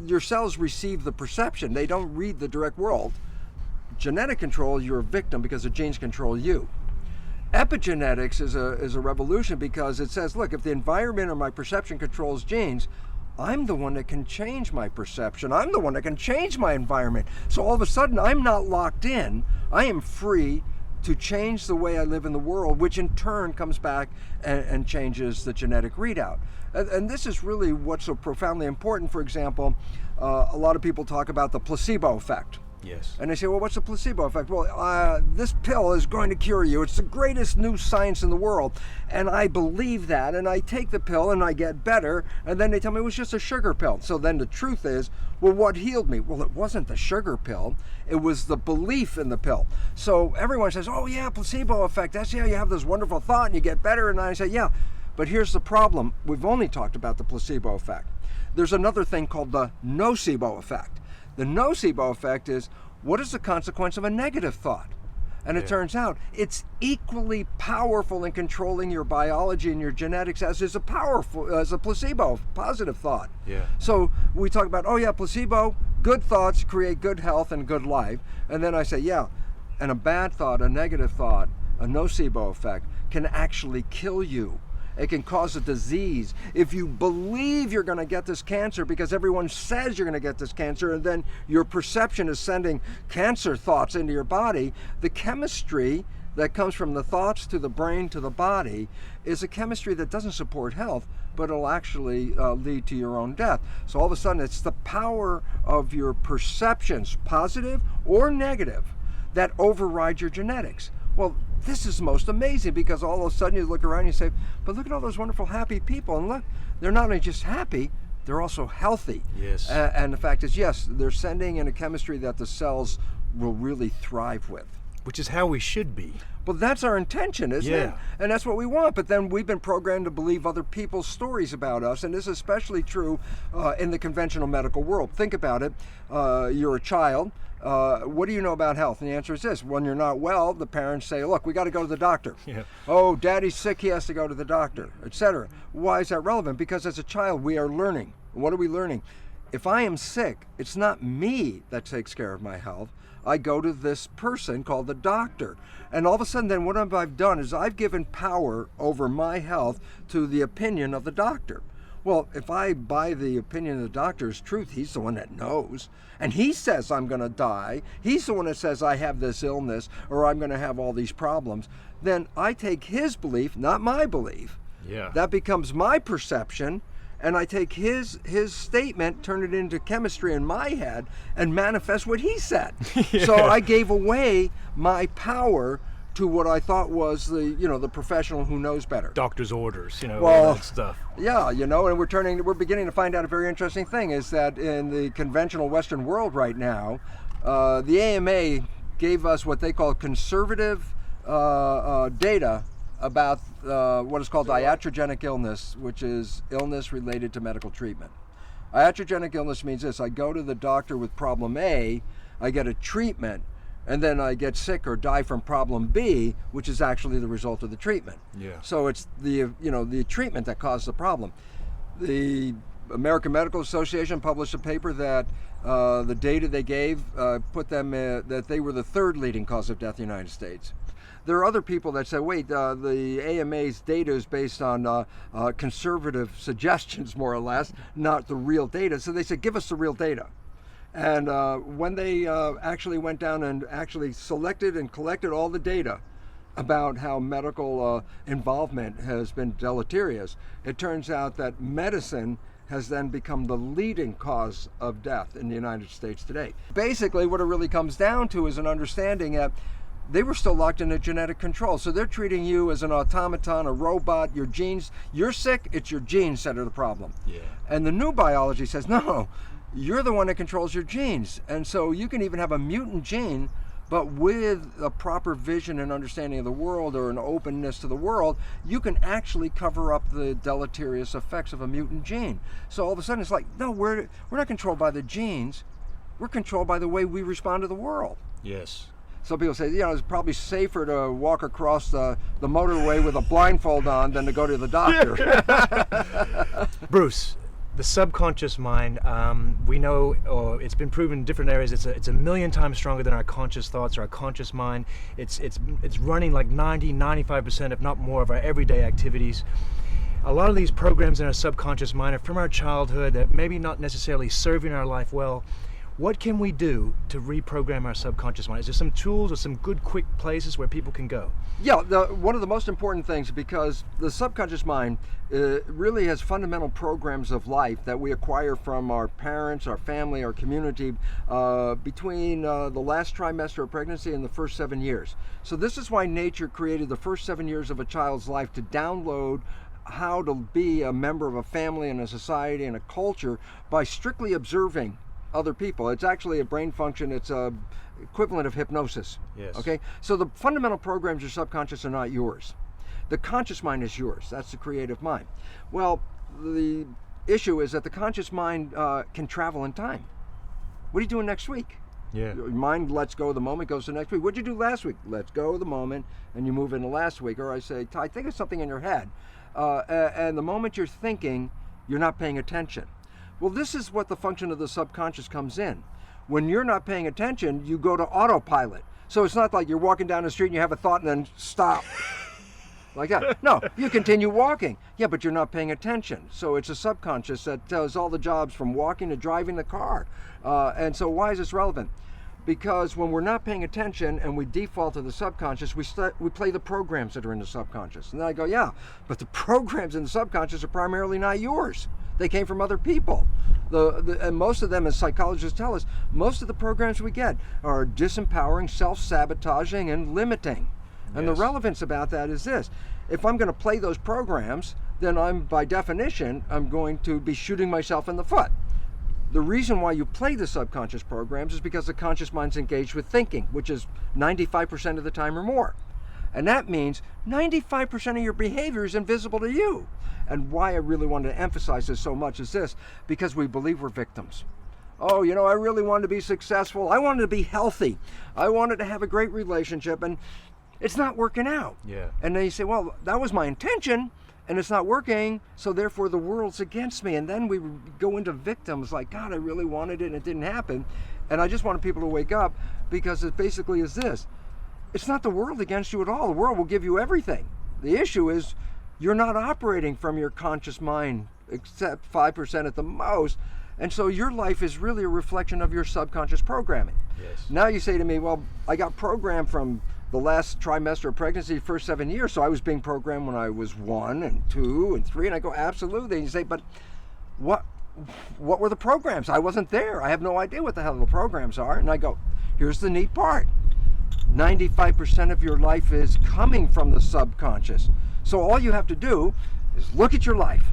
your cells receive the perception. They don't read the direct world. Genetic control, you're a victim because the genes control you. Epigenetics is a revolution because it says, look, if the environment or my perception controls genes, I'm the one that can change my perception. I'm the one that can change my environment. So all of a sudden, I'm not locked in. I am free to change the way I live in the world, which in turn comes back and changes the genetic readout. And this is really what's so profoundly important. For example, a lot of people talk about the placebo effect. Yes. And they say, well, what's the placebo effect? Well, this pill is going to cure you. It's the greatest new science in the world. And I believe that, and I take the pill and I get better. And then they tell me it was just a sugar pill. So then the truth is, well, what healed me? Well, it wasn't the sugar pill. It was the belief in the pill. So everyone says, oh yeah, placebo effect. That's how you have this wonderful thought and you get better. And I say, yeah, but here's the problem. We've only talked about the placebo effect. There's another thing called the nocebo effect. The nocebo effect is, what is the consequence of a negative thought? And it turns out it's equally powerful in controlling your biology and your genetics as is a placebo, positive thought. Yeah. So we talk about, oh yeah, placebo, good thoughts create good health and good life. And then I say, yeah, and a bad thought, a negative thought, a nocebo effect can actually kill you. It can cause a disease. If you believe you're going to get this cancer because everyone says you're going to get this cancer, and then your perception is sending cancer thoughts into your body, the chemistry that comes from the thoughts to the brain to the body is a chemistry that doesn't support health, but it'll actually lead to your own death. So all of a sudden, it's the power of your perceptions, positive or negative, that override your genetics. Well, this is most amazing, because all of a sudden you look around and you say, but look at all those wonderful happy people, and look, they're not only just happy, they're also healthy. Yes. And the fact is, yes, they're sending in a chemistry that the cells will really thrive with. Which is how we should be. Well, that's our intention, isn't it? Yeah. And that's what we want. But then we've been programmed to believe other people's stories about us, and this is especially true in the conventional medical world. Think about it. You're a child. What do you know about health? And the answer is this. When you're not well, the parents say, look, we got to go to the doctor. Yeah. Oh, daddy's sick, he has to go to the doctor, etc. Why is that relevant? Because as a child, we are learning. What are we learning? If I am sick, it's not me that takes care of my health. I go to this person called the doctor. And all of a sudden, then what I've done is I've given power over my health to the opinion of the doctor. Well, if I buy the opinion of the doctor as truth, he's the one that knows. And he says I'm going to die. He's the one that says I have this illness or I'm going to have all these problems. Then I take his belief, not my belief. Yeah. That becomes my perception. And I take his statement, turn it into chemistry in my head, and manifest what he said. Yeah. So I gave away my power to what I thought was the professional who knows better. Doctor's orders, all Well, that stuff. Yeah, and we're beginning to find out a very interesting thing is that in the conventional Western world right now, the AMA gave us what they call conservative data about what is called iatrogenic illness, which is illness related to medical treatment. Iatrogenic illness means this: I go to the doctor with problem A, I get a treatment, and then I get sick or die from problem B, which is actually the result of the treatment. Yeah. So it's the treatment that caused the problem. The American Medical Association published a paper that the data they gave put them that they were the third leading cause of death in the United States. There are other people that say, wait, the AMA's data is based on conservative suggestions, more or less, not the real data. So they said, give us the real data. And when they actually went down and actually selected and collected all the data about how medical involvement has been deleterious, it turns out that medicine has then become the leading cause of death in the United States today. Basically, what it really comes down to is an understanding that they were still locked into genetic control. So they're treating you as an automaton, a robot, your genes. You're sick, it's your genes that are the problem. Yeah. And the new biology says, no, you're the one that controls your genes. And so you can even have a mutant gene, but with a proper vision and understanding of the world or an openness to the world, you can actually cover up the deleterious effects of a mutant gene. So all of a sudden it's like, no, we're not controlled by the genes. We're controlled by the way we respond to the world. Yes. Some people say, it's probably safer to walk across the motorway with a blindfold on than to go to the doctor. Bruce, the subconscious mind, we know, or it's been proven in different areas, it's a million times stronger than our conscious thoughts or our conscious mind. It's running like 95%, if not more, of our everyday activities. A lot of these programs in our subconscious mind are from our childhood that maybe not necessarily serving our life well. What can we do to reprogram our subconscious mind? Is there some tools or some good quick places where people can go? Yeah, one of the most important things, because the subconscious mind really has fundamental programs of life that we acquire from our parents, our family, our community between the last trimester of pregnancy and the first 7 years. So this is why nature created the first 7 years of a child's life to download how to be a member of a family and a society and a culture by strictly observing other people. It's actually a brain function. It's a equivalent of hypnosis. Yes. Okay. So the fundamental programs of your subconscious are not yours. The conscious mind is yours. That's the creative mind. Well, the issue is that the conscious mind can travel in time. What are you doing next week? Your mind lets go of the moment, goes to next week. What'd you do last week? Let's go of the moment, and you move into last week. Or I say, Ty, think of something in your head. And the moment you're thinking, you're not paying attention. Well, this is what the function of the subconscious comes in. When you're not paying attention, you go to autopilot. So it's not like you're walking down the street and you have a thought and then stop. Like that. No, you continue walking. Yeah, but you're not paying attention. So it's a subconscious that does all the jobs from walking to driving the car. And so why is this relevant? Because when we're not paying attention and we default to the subconscious, we play the programs that are in the subconscious. And then I go, yeah, but the programs in the subconscious are primarily not yours. They came from other people. And most of them, as psychologists tell us, most of the programs we get are disempowering, self-sabotaging, and limiting. And the relevance about that is this. If I'm going to play those programs, then by definition, I'm going to be shooting myself in the foot. The reason why you play the subconscious programs is because the conscious mind's engaged with thinking, which is 95% of the time or more. And that means 95% of your behavior is invisible to you. And why I really wanted to emphasize this so much is this, because we believe we're victims. Oh, I really wanted to be successful. I wanted to be healthy. I wanted to have a great relationship, and it's not working out. Yeah. And then you say, well, that was my intention, and it's not working, so therefore the world's against me. And then we go into victims like, God, I really wanted it and it didn't happen. And I just wanted people to wake up, because it basically is this. It's not the world against you at all. The world will give you everything. The issue is you're not operating from your conscious mind, except 5% at the most. And so your life is really a reflection of your subconscious programming. Yes. Now you say to me, well, I got programmed from the last trimester of pregnancy, first 7 years, so I was being programmed when I was 1 and 2 and 3, and I go, absolutely. And you say, but what were the programs? I wasn't there. I have no idea what the hell the programs are. And I go, here's the neat part. 95% of your life is coming from the subconscious. So all you have to do is look at your life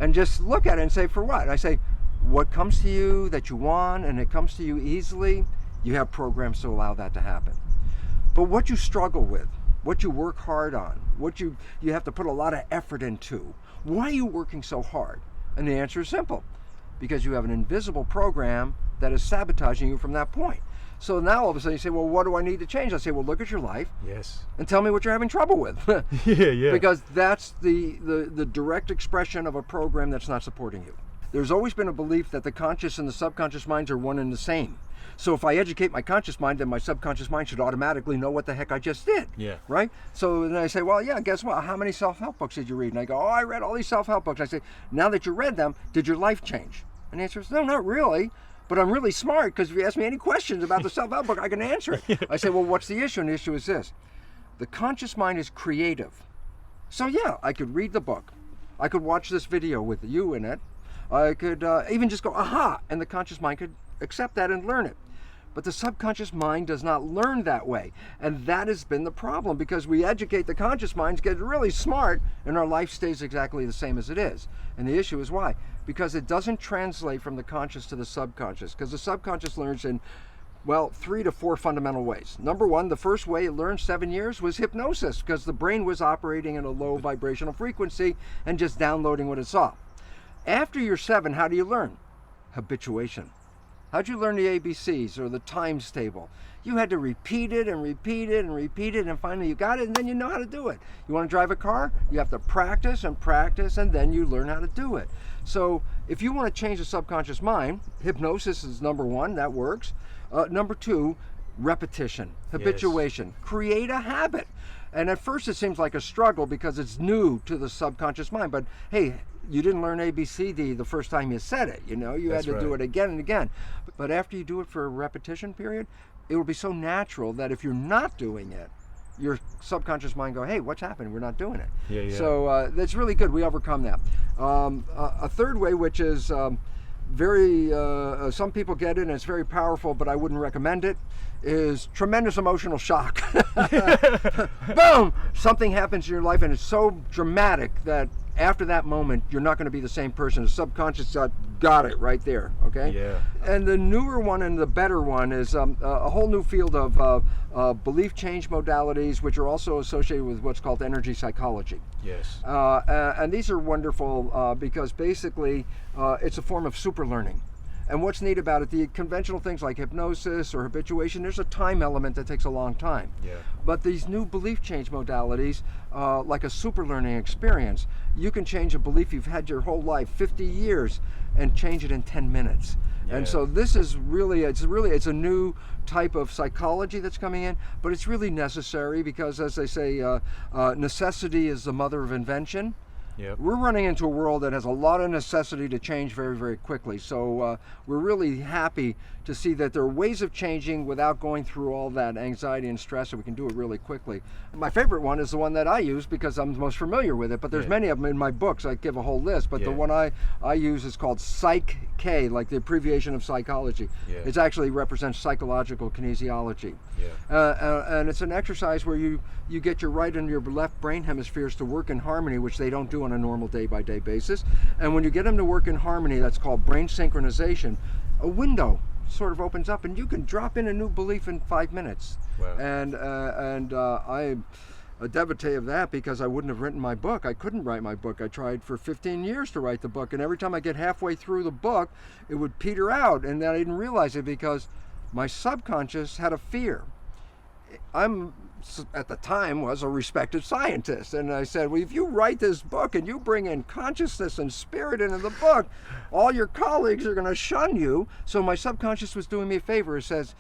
and just look at it and say, for what? And I say, what comes to you that you want and it comes to you easily, you have programs to allow that to happen. But what you struggle with, what you work hard on, what you have to put a lot of effort into, why are you working so hard? And the answer is simple, because you have an invisible program that is sabotaging you from that point. So now all of a sudden you say, well, what do I need to change? I say, well, look at your life. Yes. And tell me what you're having trouble with. Yeah. Because that's the direct expression of a program that's not supporting you. There's always been a belief that the conscious and the subconscious minds are one and the same. So if I educate my conscious mind, then my subconscious mind should automatically know what the heck I just did. Yeah. Right? So then I say, well, yeah, guess what? How many self-help books did you read? And I go, oh, I read all these self-help books. I say, now that you read them, did your life change? And the answer is, no, not really. But I'm really smart, because if you ask me any questions about the self-help book, I can answer it. I say, well, what's the issue? And the issue is this. The conscious mind is creative. So yeah, I could read the book. I could watch this video with you in it. I could even just go, aha, and the conscious mind could accept that and learn it. But the subconscious mind does not learn that way. And that has been the problem, because we educate the conscious minds, get really smart, and our life stays exactly the same as it is. And the issue is why? Because it doesn't translate from the conscious to the subconscious, because the subconscious learns in, well, 3 to 4 fundamental ways. Number one, the first way it learned 7 years was hypnosis, because the brain was operating in a low vibrational frequency and just downloading what it saw. After you're 7, how do you learn? Habituation. How'd you learn the ABCs or the times table? You had to repeat it and repeat it and repeat it, and finally you got it, and then you know how to do it. You want to drive a car? You have to practice and practice, and then you learn how to do it. So if you want to change the subconscious mind, hypnosis is number one, that works. Number 2, repetition, habituation. Yes. Create a habit. And at first it seems like a struggle because it's new to the subconscious mind, but hey, you didn't learn ABCD the first time you said it, you had to do it again and again. But after you do it for a repetition period, it will be so natural that if you're not doing it, your subconscious mind go, hey, what's happening? We're not doing it. Yeah. So that's really good. We overcome that. A third way, which is very, some people get it and it's very powerful, but I wouldn't recommend it, is tremendous emotional shock. Boom! Something happens in your life and it's so dramatic that after that moment, you're not going to be the same person. The subconscious got it right there, okay? Yeah. And the newer one and the better one is a whole new field of belief change modalities, which are also associated with what's called energy psychology. Yes. And these are wonderful because basically it's a form of super learning. And what's neat about it, the conventional things like hypnosis or habituation, there's a time element that takes a long time. Yeah. But these new belief change modalities, like a super learning experience, you can change a belief you've had your whole life, 50 years, and change it in 10 minutes. And so this is really, it's a new type of psychology that's coming in, but it's really necessary because, as they say, necessity is the mother of invention. Yep. We're running into a world that has a lot of necessity to change very, very quickly. So we're really happy to see that there are ways of changing without going through all that anxiety and stress, and we can do it really quickly. My favorite one is the one that I use because I'm most familiar with it, but there's many of them in my books. I give a whole list, but the one I use is called Psych-K, like the abbreviation of psychology. Yeah. It actually represents psychological kinesiology. And it's an exercise where you get your right and your left brain hemispheres to work in harmony, which they don't do on a normal day-by-day basis. And when you get them to work in harmony, that's called brain synchronization, a window sort of opens up and you can drop in a new belief in 5 minutes. Wow. And I'm a devotee of that because I wouldn't have written my book. I couldn't write my book. I tried for 15 years to write the book, and every time I get halfway through the book, it would peter out, and then I didn't realize it because my subconscious had a fear. I'm, at the time, was a respected scientist, and I said, well, if you write this book and you bring in consciousness and spirit into the book, all your colleagues are going to shun you. So my subconscious was doing me a favor. It says,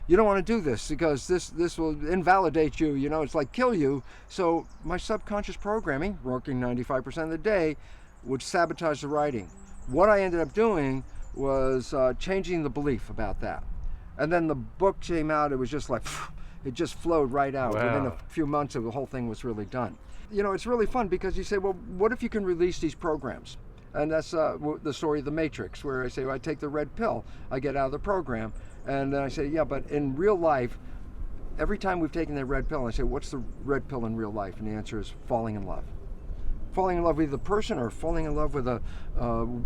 you don't want to do this because this will invalidate you, you know, it's like kill you. So my subconscious programming, working 95% of the day, would sabotage the writing. What I ended up doing was changing the belief about that. And then the book came out, it was just like, it just flowed right out. Wow. Within a few months, the whole thing was really done. You know, it's really fun because you say, well, what if you can release these programs? And that's the story of the Matrix, where I say, well, I take the red pill, I get out of the program. And then I say, yeah, but in real life, every time we've taken that red pill, I say, what's the red pill in real life? And the answer is falling in love. Falling in love with the person, or falling in love with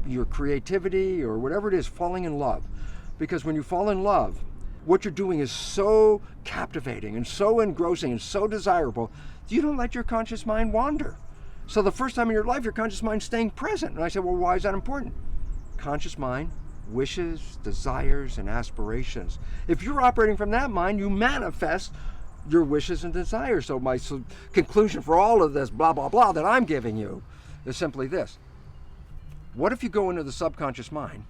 your creativity, or whatever it is, falling in love. Because when you fall in love, what you're doing is so captivating and so engrossing and so desirable, you don't let your conscious mind wander. So the first time in your life, your conscious mind's staying present. And I said, well, why is that important? Conscious mind, wishes, desires, and aspirations. If you're operating from that mind, you manifest your wishes and desires. So my conclusion for all of this blah, blah, blah that I'm giving you is simply this. What if you go into the subconscious mind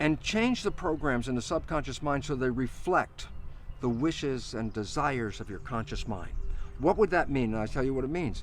and change the programs in the subconscious mind so they reflect the wishes and desires of your conscious mind? What would that mean? And I'll tell you what it means.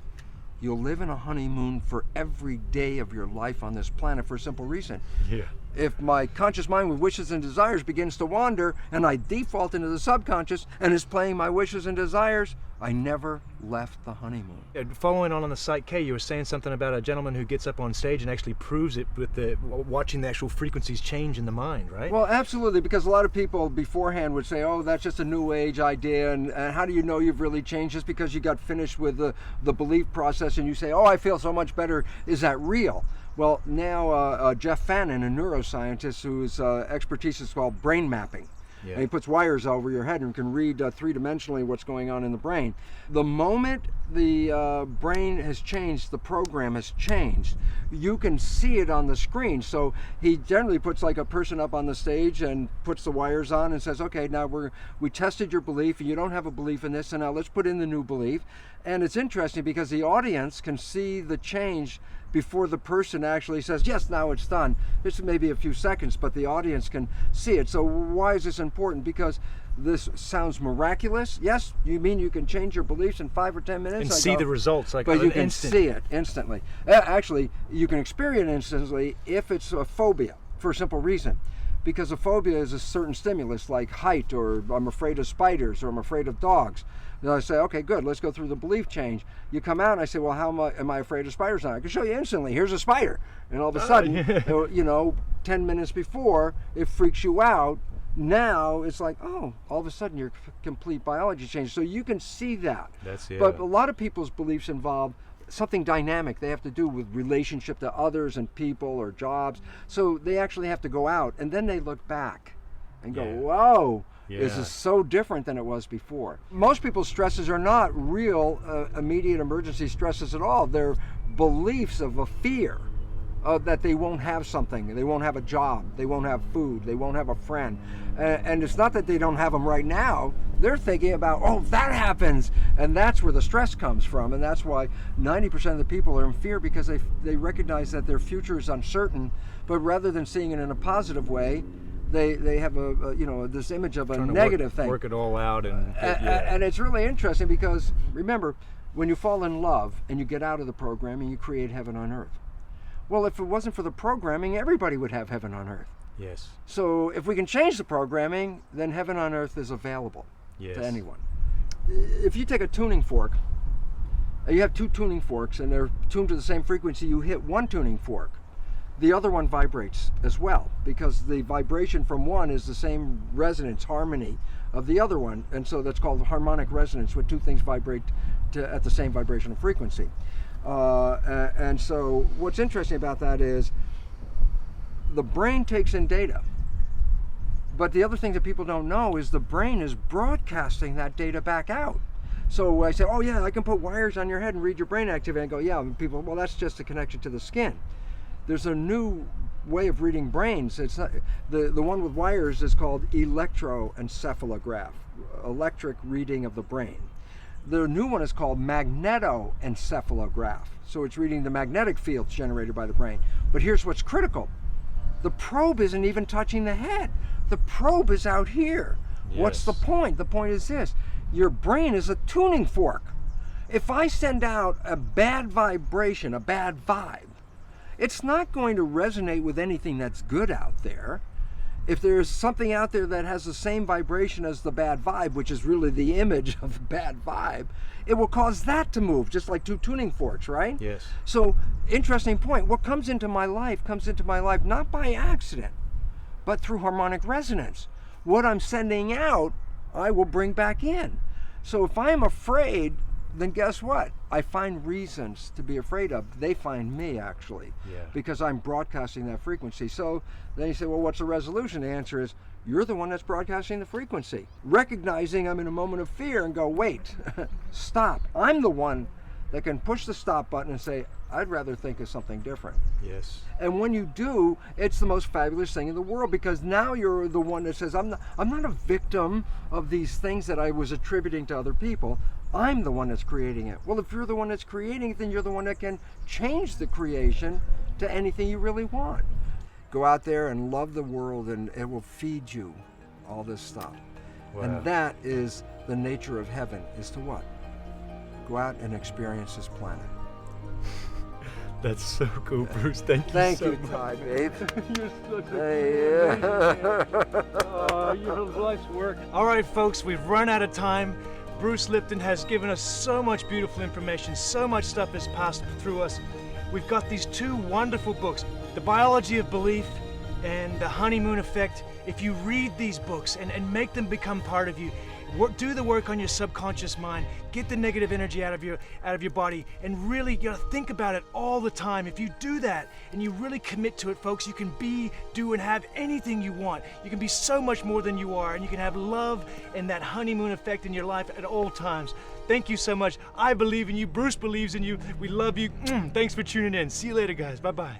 You'll live in a honeymoon for every day of your life on this planet for a simple reason. Yeah. If my conscious mind with wishes and desires begins to wander and I default into the subconscious and is playing my wishes and desires, I never left the honeymoon. Following on the Psych-K, you were saying something about a gentleman who gets up on stage and actually proves it with watching the actual frequencies change in the mind, right? Well, absolutely, because a lot of people beforehand would say, oh, that's just a new age idea, and how do you know you've really changed? Just because you got finished with the belief process and you say, oh, I feel so much better, is that real? Well, now Jeff Fannin, a neuroscientist whose expertise is called brain mapping, Yeah. and he puts wires over your head and can read three-dimensionally what's going on in the brain. The moment the brain has changed, the program has changed, you can see it on the screen. So he generally puts like a person up on the stage and puts the wires on and says, okay, now we tested your belief and you don't have a belief in this, so now let's put in the new belief. And it's interesting because the audience can see the change before the person actually says, yes, now it's done. This may be a few seconds, but the audience can see it. So why is this important? Because this sounds miraculous. Yes, you mean you can change your beliefs in 5 or 10 minutes? And see the results, like but you can instant. see it instantly. Actually, you can experience it instantly if it's a phobia, for a simple reason. Because a phobia is a certain stimulus, like height, or I'm afraid of spiders, or I'm afraid of dogs. Then I say, okay, good, let's go through the belief change. You come out and I say, well, how am I afraid of spiders now? I can show you instantly. Here's a spider. And all of a sudden, 10 minutes before, it freaks you out. Now it's like, oh, all of a sudden your complete biology changed. So you can see that. But a lot of people's beliefs involve something dynamic. They have to do with relationship to others and people or jobs. So they actually have to go out and then they look back and go, whoa. This is so different than it was before. Most people's stresses are not real immediate emergency stresses at all. They're beliefs of a fear. that they won't have something, they won't have a job, they won't have food, they won't have a friend. And it's not that they don't have them right now. They're thinking about, oh, if that happens. And that's where the stress comes from. And that's why 90% of the people are in fear, because they recognize that their future is uncertain. But rather than seeing it in a positive way, they have this image of a negative thing. Work it all out. And it's really interesting because, remember, when you fall in love and you get out of the programming, you create heaven on earth. Well, if it wasn't for the programming, everybody would have heaven on earth. Yes. So if we can change the programming, then heaven on earth is available to anyone. If you take a tuning fork, you have two tuning forks and they're tuned to the same frequency, you hit one tuning fork, the other one vibrates as well, because the vibration from one is the same resonance, harmony of the other one. And so that's called harmonic resonance, where two things vibrate at the same vibrational frequency. And so what's interesting about that is the brain takes in data. But the other thing that people don't know is the brain is broadcasting that data back out. So I say, oh yeah, I can put wires on your head and read your brain activity. And I go, yeah, and people, well, that's just a connection to the skin. There's a new way of reading brains. It's not, the one with wires is called electroencephalograph, electric reading of the brain. The new one is called magnetoencephalograph. So it's reading the magnetic fields generated by the brain. But here's what's critical. The probe isn't even touching the head. The probe is out here. Yes. What's the point? The point is this. Your brain is a tuning fork. If I send out a bad vibration, a bad vibe, it's not going to resonate with anything that's good out there. If there's something out there that has the same vibration as the bad vibe, which is really the image of the bad vibe, it will cause that to move, just like two tuning forks, right? Yes. So, interesting point. What comes into my life not by accident, but through harmonic resonance. What I'm sending out, I will bring back in. So if I'm afraid, then guess what? I find reasons to be afraid of. They find me, actually, because I'm broadcasting that frequency. So then you say, well, what's the resolution? The answer is, you're the one that's broadcasting the frequency. Recognizing I'm in a moment of fear and go, wait, stop. I'm the one that can push the stop button and say, I'd rather think of something different. Yes. And when you do, it's the most fabulous thing in the world, because now you're the one that says, I'm not a victim of these things that I was attributing to other people. I'm the one that's creating it. Well, if you're the one that's creating it, then you're the one that can change the creation to anything you really want. Go out there and love the world, and it will feed you all this stuff. Wow. And that is the nature of heaven, is to what? Go out and experience this planet. That's so cool, Bruce. Thank you so much. Ty, babe. You're such a your life's work. All right, folks, we've run out of time. Bruce Lipton has given us so much beautiful information, so much stuff has passed through us. We've got these two wonderful books, The Biology of Belief and The Honeymoon Effect. If you read these books and make them become part of you, do the work on your subconscious mind, get the negative energy out of your body, and really think about it all the time. If you do that and you really commit to it, folks, you can be, do, and have anything you want. You can be so much more than you are, and you can have love and that honeymoon effect in your life at all times. Thank you so much. I believe in you. Bruce believes in you. We love you. Thanks for tuning in. See you later, guys. Bye-bye.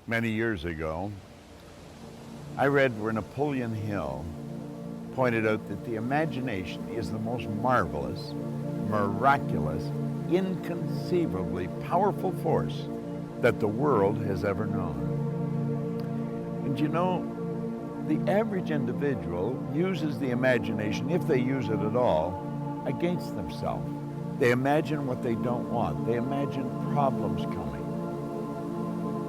Many years ago, I read where Napoleon Hill pointed out that the imagination is the most marvelous, miraculous, inconceivably powerful force that the world has ever known. And you know, the average individual uses the imagination, if they use it at all, against themselves. They imagine what they don't want. They imagine problems coming.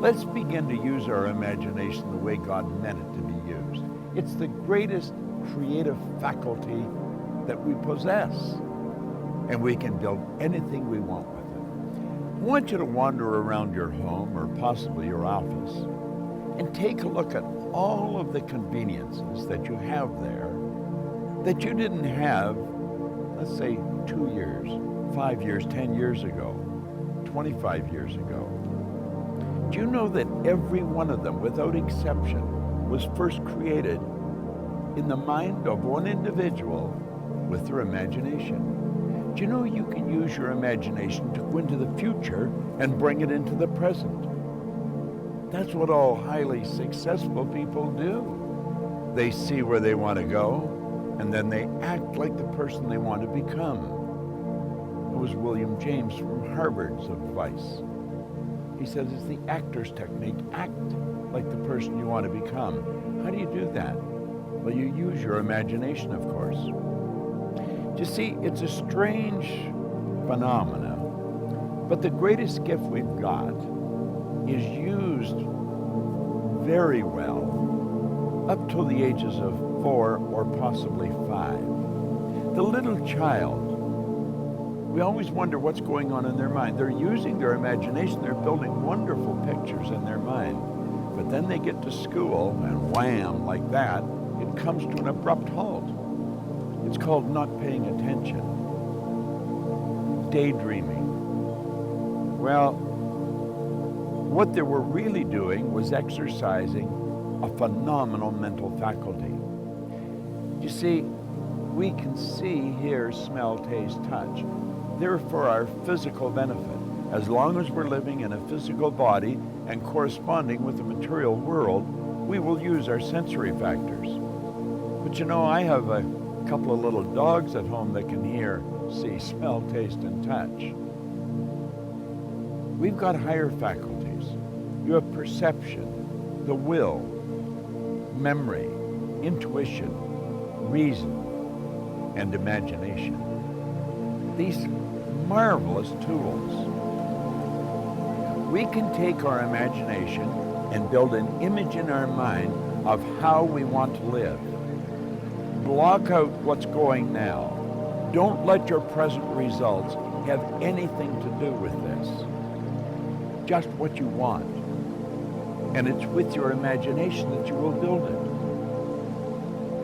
Let's begin to use our imagination the way God meant it to be used. It's the greatest creative faculty that we possess, and we can build anything we want with it. I want you to wander around your home or possibly your office and take a look at all of the conveniences that you have there that you didn't have, let's say, 2 years, 5 years, 10 years ago, 25 years ago. Do you know that every one of them, without exception, was first created in the mind of one individual with their imagination? Do you know you can use your imagination to go into the future and bring it into the present? That's what all highly successful people do. They see where they want to go, and then they act like the person they want to become. It was William James from Harvard's advice. He says it's the actor's technique. Act like the person you want to become. How do you do that? Well, you use your imagination, of course. You see, it's a strange phenomena, but the greatest gift we've got is used very well up till the ages of 4 or possibly 5. The little child, we always wonder what's going on in their mind. They're using their imagination. They're building wonderful pictures in their mind. But then they get to school, and wham, like that, it comes to an abrupt halt. It's called not paying attention. Daydreaming. Well, what they were really doing was exercising a phenomenal mental faculty. You see, we can see, hear, smell, taste, touch. They're for our physical benefit. As long as we're living in a physical body and corresponding with the material world, we will use our sensory factors. But you know, I have a couple of little dogs at home that can hear, see, smell, taste, and touch. We've got higher faculties. You have perception, the will, memory, intuition, reason, and imagination. These marvelous tools. We can take our imagination and build an image in our mind of how we want to live. Block out what's going now. Don't let your present results have anything to do with this. Just what you want. And it's with your imagination that you will build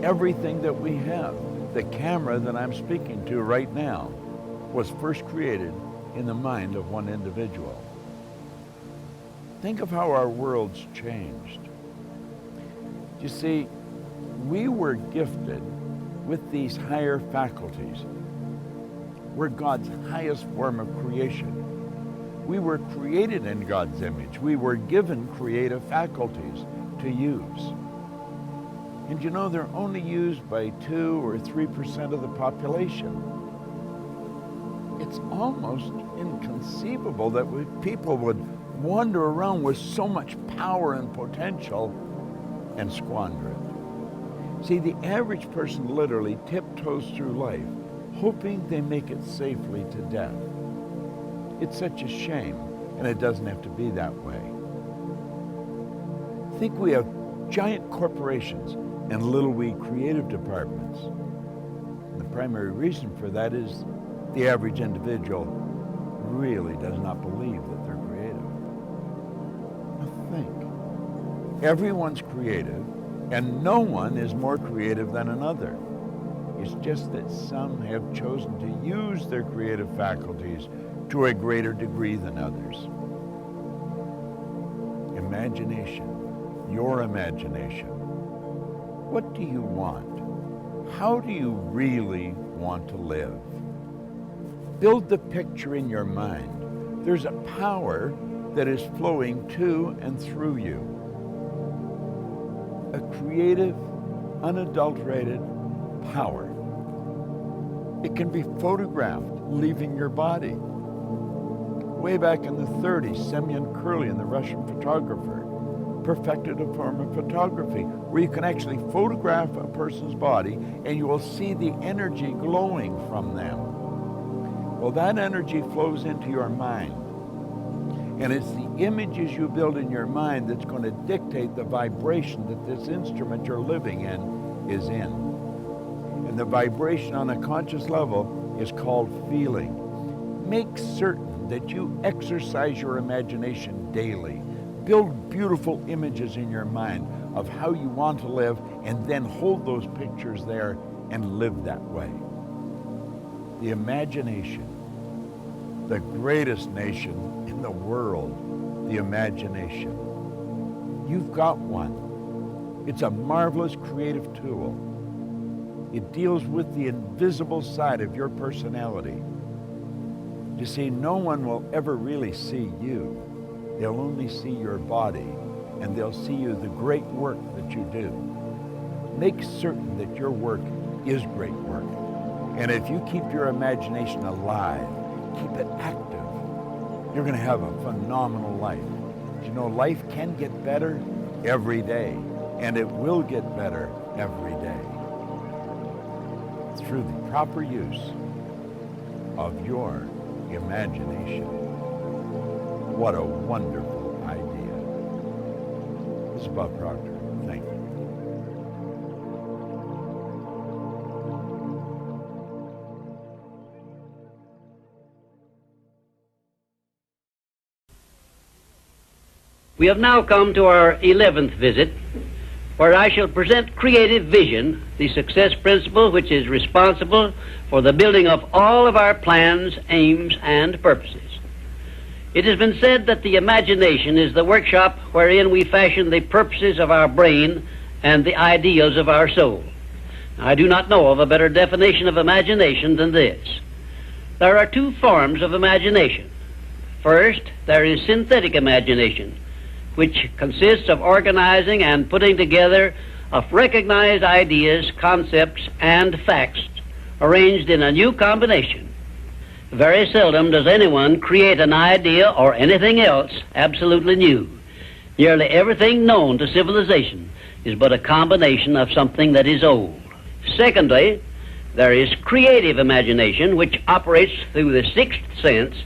it. Everything that we have, the camera that I'm speaking to right now, was first created in the mind of one individual. Think of how our world's changed. You see, we were gifted with these higher faculties. We're God's highest form of creation. We were created in God's image. We were given creative faculties to use. And you know, they're only used by 2 or 3% of the population. It's almost inconceivable that people would wander around with so much power and potential and squander it. See, the average person literally tiptoes through life, hoping they make it safely to death. It's such a shame, and it doesn't have to be that way. Think we have giant corporations and little wee creative departments. And the primary reason for that is the average individual really does not believe that they're creative. Now think. Everyone's creative, and no one is more creative than another. It's just that some have chosen to use their creative faculties to a greater degree than others. Imagination, your imagination. What do you want? How do you really want to live? Build the picture in your mind. There's a power that is flowing to and through you. A creative, unadulterated power. It can be photographed leaving your body. Way back in the 30s, Semyon Kurlin, the Russian photographer, perfected a form of photography where you can actually photograph a person's body and you will see the energy glowing from them. Well, that energy flows into your mind. And it's the images you build in your mind that's going to dictate the vibration that this instrument you're living in is in. And the vibration on a conscious level is called feeling. Make certain that you exercise your imagination daily. Build beautiful images in your mind of how you want to live, and then hold those pictures there and live that way. The imagination, the greatest nation in the world, the imagination. You've got one. It's a marvelous creative tool. It deals with the invisible side of your personality. You see, no one will ever really see you. They'll only see your body, and they'll see you the great work that you do. Make certain that your work is great work. And if you keep your imagination alive, keep it active, you're going to have a phenomenal life. You know, life can get better every day, and it will get better every day through the proper use of your imagination. What a wonderful idea. This is Bob Proctor. Thank you. We have now come to our 11th visit, where I shall present creative vision, the success principle which is responsible for the building of all of our plans, aims, and purposes. It has been said that the imagination is the workshop wherein we fashion the purposes of our brain and the ideals of our soul. I do not know of a better definition of imagination than this. There are two forms of imagination. First, there is synthetic imagination, which consists of organizing and putting together of recognized ideas, concepts, and facts arranged in a new combination. Very seldom does anyone create an idea or anything else absolutely new. Nearly everything known to civilization is but a combination of something that is old. Secondly, there is creative imagination, which operates through the sixth sense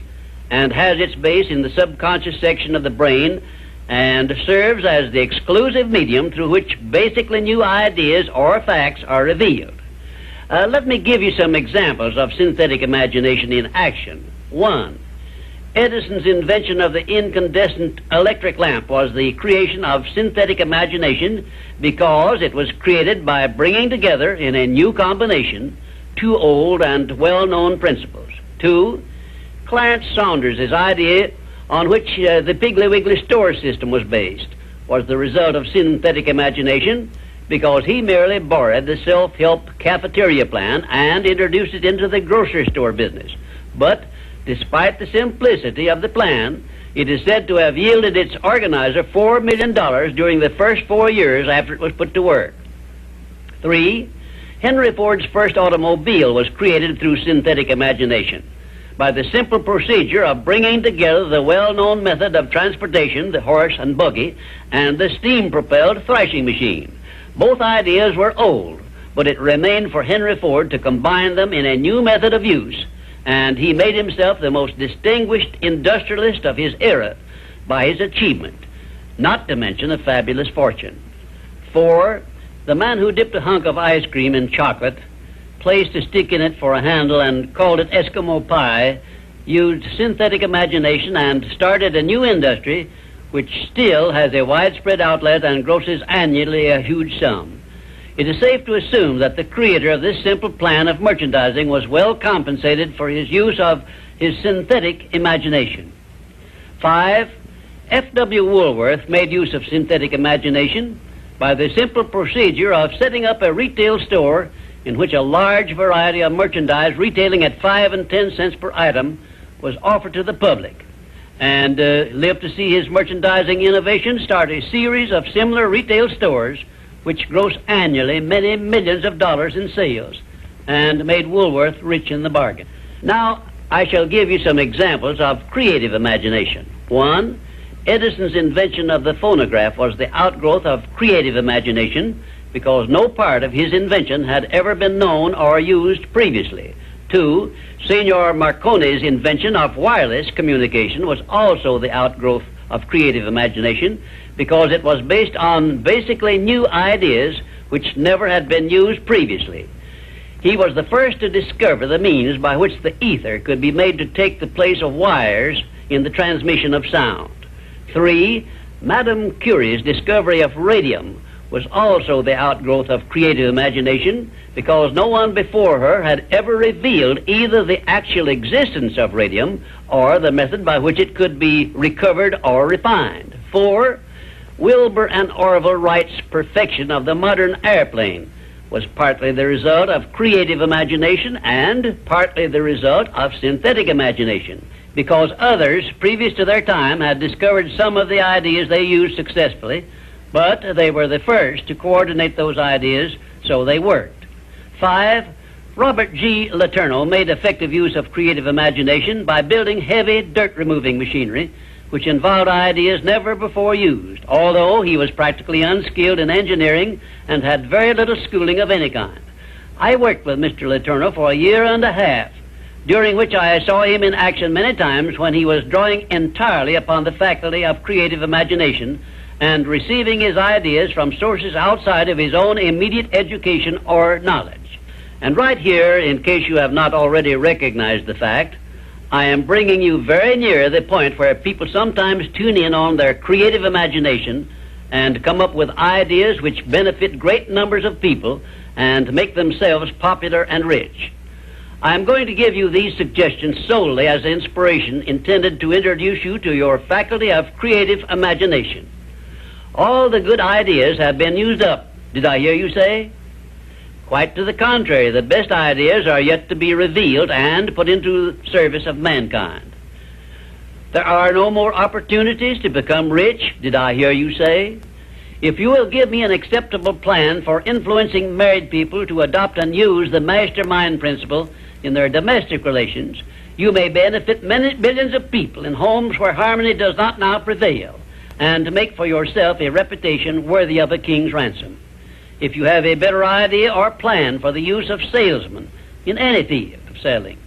and has its base in the subconscious section of the brain and serves as the exclusive medium through which basically new ideas or facts are revealed. Let me give you some examples of synthetic imagination in action. 1. Edison's invention of the incandescent electric lamp was the creation of synthetic imagination because it was created by bringing together in a new combination two old and well-known principles. 2. Clarence Saunders' idea on which the Piggly Wiggly store system was based was the result of synthetic imagination because he merely borrowed the self-help cafeteria plan and introduced it into the grocery store business. But despite the simplicity of the plan, it is said to have yielded its organizer $4 million during the first 4 years after it was put to work. 3. Henry Ford's first automobile was created through synthetic imagination by the simple procedure of bringing together the well-known method of transportation, the horse and buggy, and the steam-propelled thrashing machine. Both ideas were old, but it remained for Henry Ford to combine them in a new method of use, and he made himself the most distinguished industrialist of his era by his achievement, not to mention a fabulous fortune. 4. The man who dipped a hunk of ice cream in chocolate, placed a stick in it for a handle, and called it Eskimo pie, used synthetic imagination and started a new industry which still has a widespread outlet and grosses annually a huge sum. It is safe to assume that the creator of this simple plan of merchandising was well compensated for his use of his synthetic imagination. 5. F.W. Woolworth made use of synthetic imagination by the simple procedure of setting up a retail store in which a large variety of merchandise retailing at 5 and 10 cents per item was offered to the public. and live to see his merchandising innovation start a series of similar retail stores which gross annually many millions of dollars in sales and made Woolworth rich in the bargain. Now, I shall give you some examples of creative imagination. 1, Edison's invention of the phonograph was the outgrowth of creative imagination because no part of his invention had ever been known or used previously. 2, Signor Marconi's invention of wireless communication was also the outgrowth of creative imagination because it was based on basically new ideas which never had been used previously. He was the first to discover the means by which the ether could be made to take the place of wires in the transmission of sound. 3, Madame Curie's discovery of radium was also the outgrowth of creative imagination because no one before her had ever revealed either the actual existence of radium or the method by which it could be recovered or refined. 4, Wilbur and Orville Wright's perfection of the modern airplane was partly the result of creative imagination and partly the result of synthetic imagination, because others previous to their time had discovered some of the ideas they used successfully, but they were the first to coordinate those ideas, so they worked. 5, Robert G. Letourneau made effective use of creative imagination by building heavy dirt-removing machinery, which involved ideas never before used, although he was practically unskilled in engineering and had very little schooling of any kind. I worked with Mr. Letourneau for a year and a half, during which I saw him in action many times when he was drawing entirely upon the faculty of creative imagination and receiving his ideas from sources outside of his own immediate education or knowledge. And right here, in case you have not already recognized the fact, I am bringing you very near the point where people sometimes tune in on their creative imagination and come up with ideas which benefit great numbers of people and make themselves popular and rich. I am going to give you these suggestions solely as inspiration intended to introduce you to your faculty of creative imagination. All the good ideas have been used up, did I hear you say? Quite to the contrary, the best ideas are yet to be revealed and put into service of mankind. There are no more opportunities to become rich, did I hear you say? If you will give me an acceptable plan for influencing married people to adopt and use the mastermind principle in their domestic relations, you may benefit many billions of people in homes where harmony does not now prevail, and make for yourself a reputation worthy of a king's ransom. If you have a better idea or plan for the use of salesmen in any field of selling,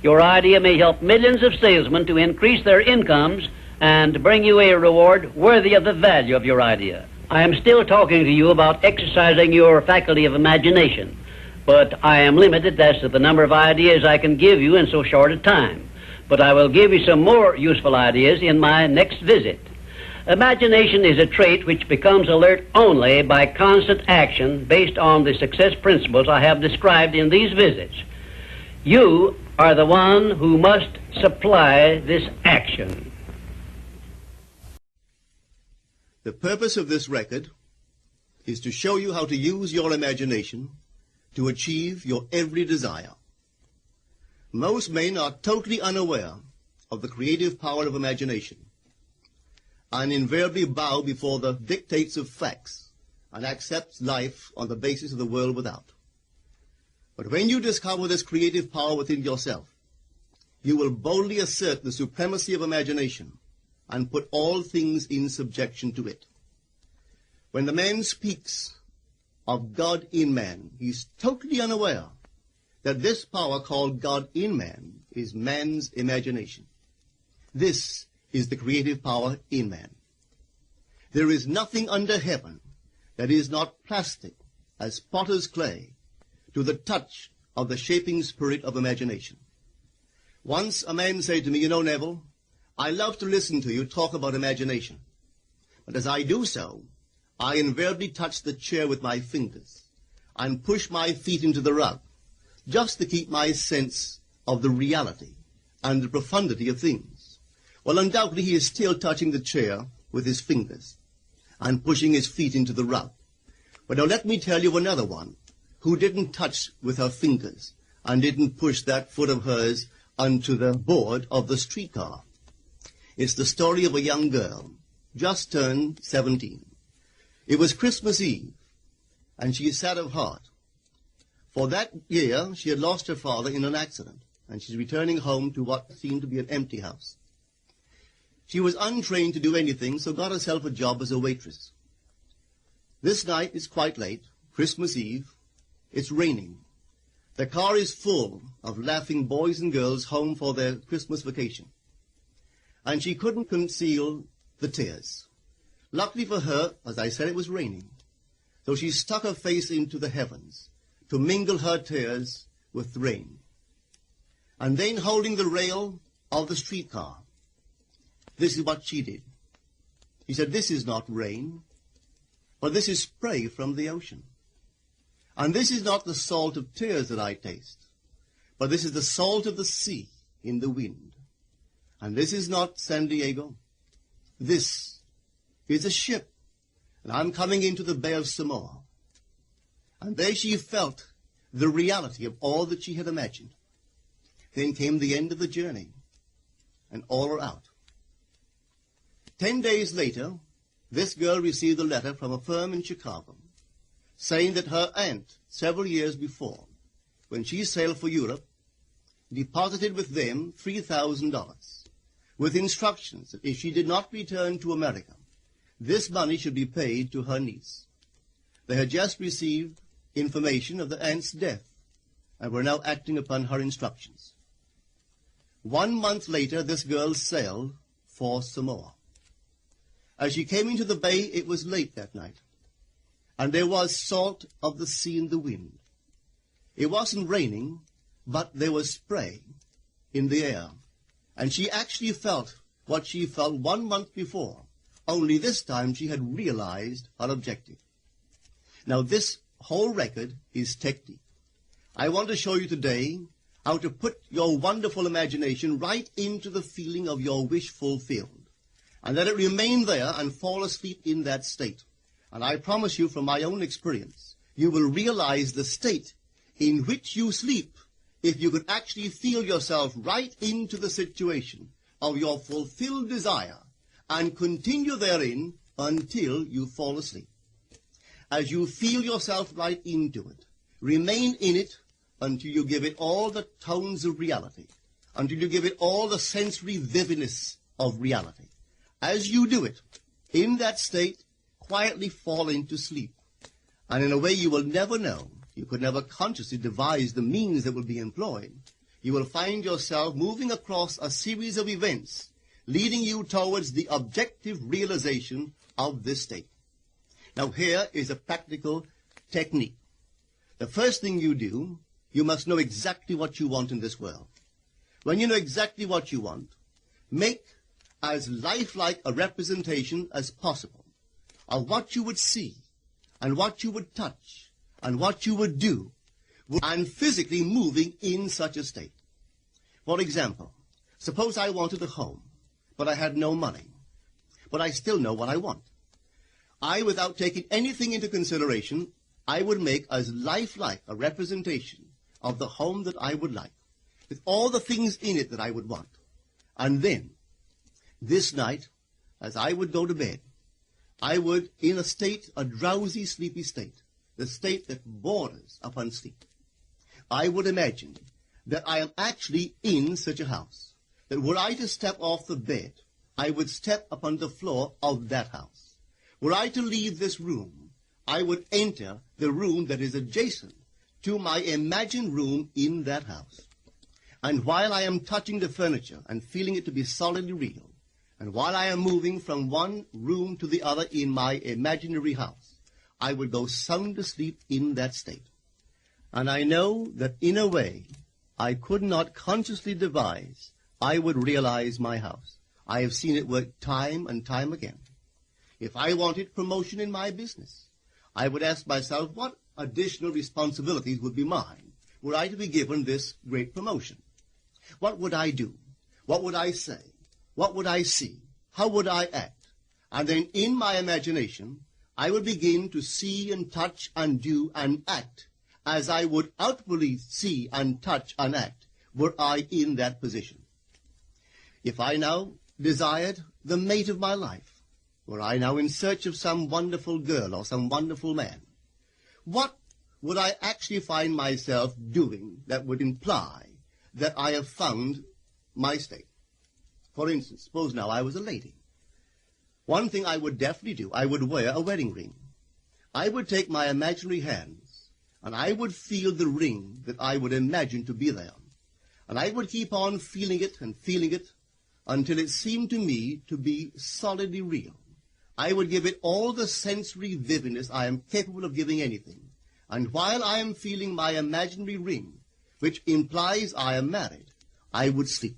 your idea may help millions of salesmen to increase their incomes and bring you a reward worthy of the value of your idea. I am still talking to you about exercising your faculty of imagination, but I am limited as to the number of ideas I can give you in so short a time. But I will give you some more useful ideas in my next visit. Imagination is a trait which becomes alert only by constant action based on the success principles I have described in these visits. You are the one who must supply this action. The purpose of this record is to show you how to use your imagination to achieve your every desire. Most men are totally unaware of the creative power of imagination and invariably bow before the dictates of facts and accept life on the basis of the world without. But when you discover this creative power within yourself, you will boldly assert the supremacy of imagination and put all things in subjection to it. When the man speaks of God in man, he is totally unaware that this power called God in man is man's imagination. This is the creative power in man. There is nothing under heaven that is not plastic as potter's clay to the touch of the shaping spirit of imagination. Once a man said to me, "You know, Neville, I love to listen to you talk about imagination. But as I do so, I invariably touch the chair with my fingers and push my feet into the rug, just to keep my sense of the reality and the profundity of things." Well, undoubtedly he is still touching the chair with his fingers and pushing his feet into the rug. But now let me tell you another one who didn't touch with her fingers and didn't push that foot of hers onto the board of the streetcar. It's the story of a young girl, just turned 17. It was Christmas Eve, and she is sad of heart. For that year, she had lost her father in an accident, and she's returning home to what seemed to be an empty house. She was untrained to do anything, so got herself a job as a waitress. This night is quite late, Christmas Eve. It's raining. The car is full of laughing boys and girls home for their Christmas vacation. And she couldn't conceal the tears. Luckily for her, as I said, it was raining. So she stuck her face into the heavens to mingle her tears with the rain. And then, holding the rail of the streetcar, this is what she did. She said, "This is not rain, but this is spray from the ocean. And this is not the salt of tears that I taste, but this is the salt of the sea in the wind. And this is not San Diego. This is a ship, and I'm coming into the Bay of Samoa." And there she felt the reality of all that she had imagined. Then came the end of the journey, and all are out. 10 days later, this girl received a letter from a firm in Chicago saying that her aunt, several years before, when she sailed for Europe, deposited with them $3,000 with instructions that if she did not return to America, this money should be paid to her niece. They had just received information of the aunt's death and were now acting upon her instructions. 1 month later, this girl sailed for Samoa. As she came into the bay, it was late that night, and there was salt of the sea in the wind. It wasn't raining, but there was spray in the air, and she actually felt what she felt 1 month before, only this time she had realized her objective. Now, this whole record is technique. I want to show you today how to put your wonderful imagination right into the feeling of your wish fulfilled, and let it remain there and fall asleep in that state. And I promise you from my own experience, you will realize the state in which you sleep if you could actually feel yourself right into the situation of your fulfilled desire and continue therein until you fall asleep. As you feel yourself right into it, remain in it until you give it all the tones of reality, until you give it all the sensory vividness of reality. As you do it, in that state, quietly fall into sleep. And in a way you will never know, you could never consciously devise the means that will be employed, you will find yourself moving across a series of events leading you towards the objective realization of this state. Now here is a practical technique. The first thing you do, you must know exactly what you want in this world. When you know exactly what you want, make as lifelike a representation as possible of what you would see and what you would touch and what you would do and physically moving in such a state. For example, suppose I wanted a home, but I had no money, but I still know what I want. I, without taking anything into consideration, I would make as lifelike a representation of the home that I would like, with all the things in it that I would want. And then, this night, as I would go to bed, I would, in a state, a drowsy, sleepy state, the state that borders upon sleep, I would imagine that I am actually in such a house, that were I to step off the bed, I would step upon the floor of that house. Were I to leave this room, I would enter the room that is adjacent to my imagined room in that house. And while I am touching the furniture and feeling it to be solidly real, and while I am moving from one room to the other in my imaginary house, I would go sound asleep in that state. And I know that in a way I could not consciously devise, I would realize my house. I have seen it work time and time again. If I wanted promotion in my business, I would ask myself what additional responsibilities would be mine were I to be given this great promotion. What would I do? What would I say? What would I see? How would I act? And then in my imagination, I would begin to see and touch and do and act as I would outwardly see and touch and act were I in that position. If I now desired the mate of my life, were I now in search of some wonderful girl or some wonderful man, what would I actually find myself doing that would imply that I have found my state? For instance, suppose now I was a lady. One thing I would definitely do, I would wear a wedding ring. I would take my imaginary hands, and I would feel the ring that I would imagine to be there. And I would keep on feeling it until it seemed to me to be solidly real. I would give it all the sensory vividness I am capable of giving anything. And while I am feeling my imaginary ring, which implies I am married, I would sleep.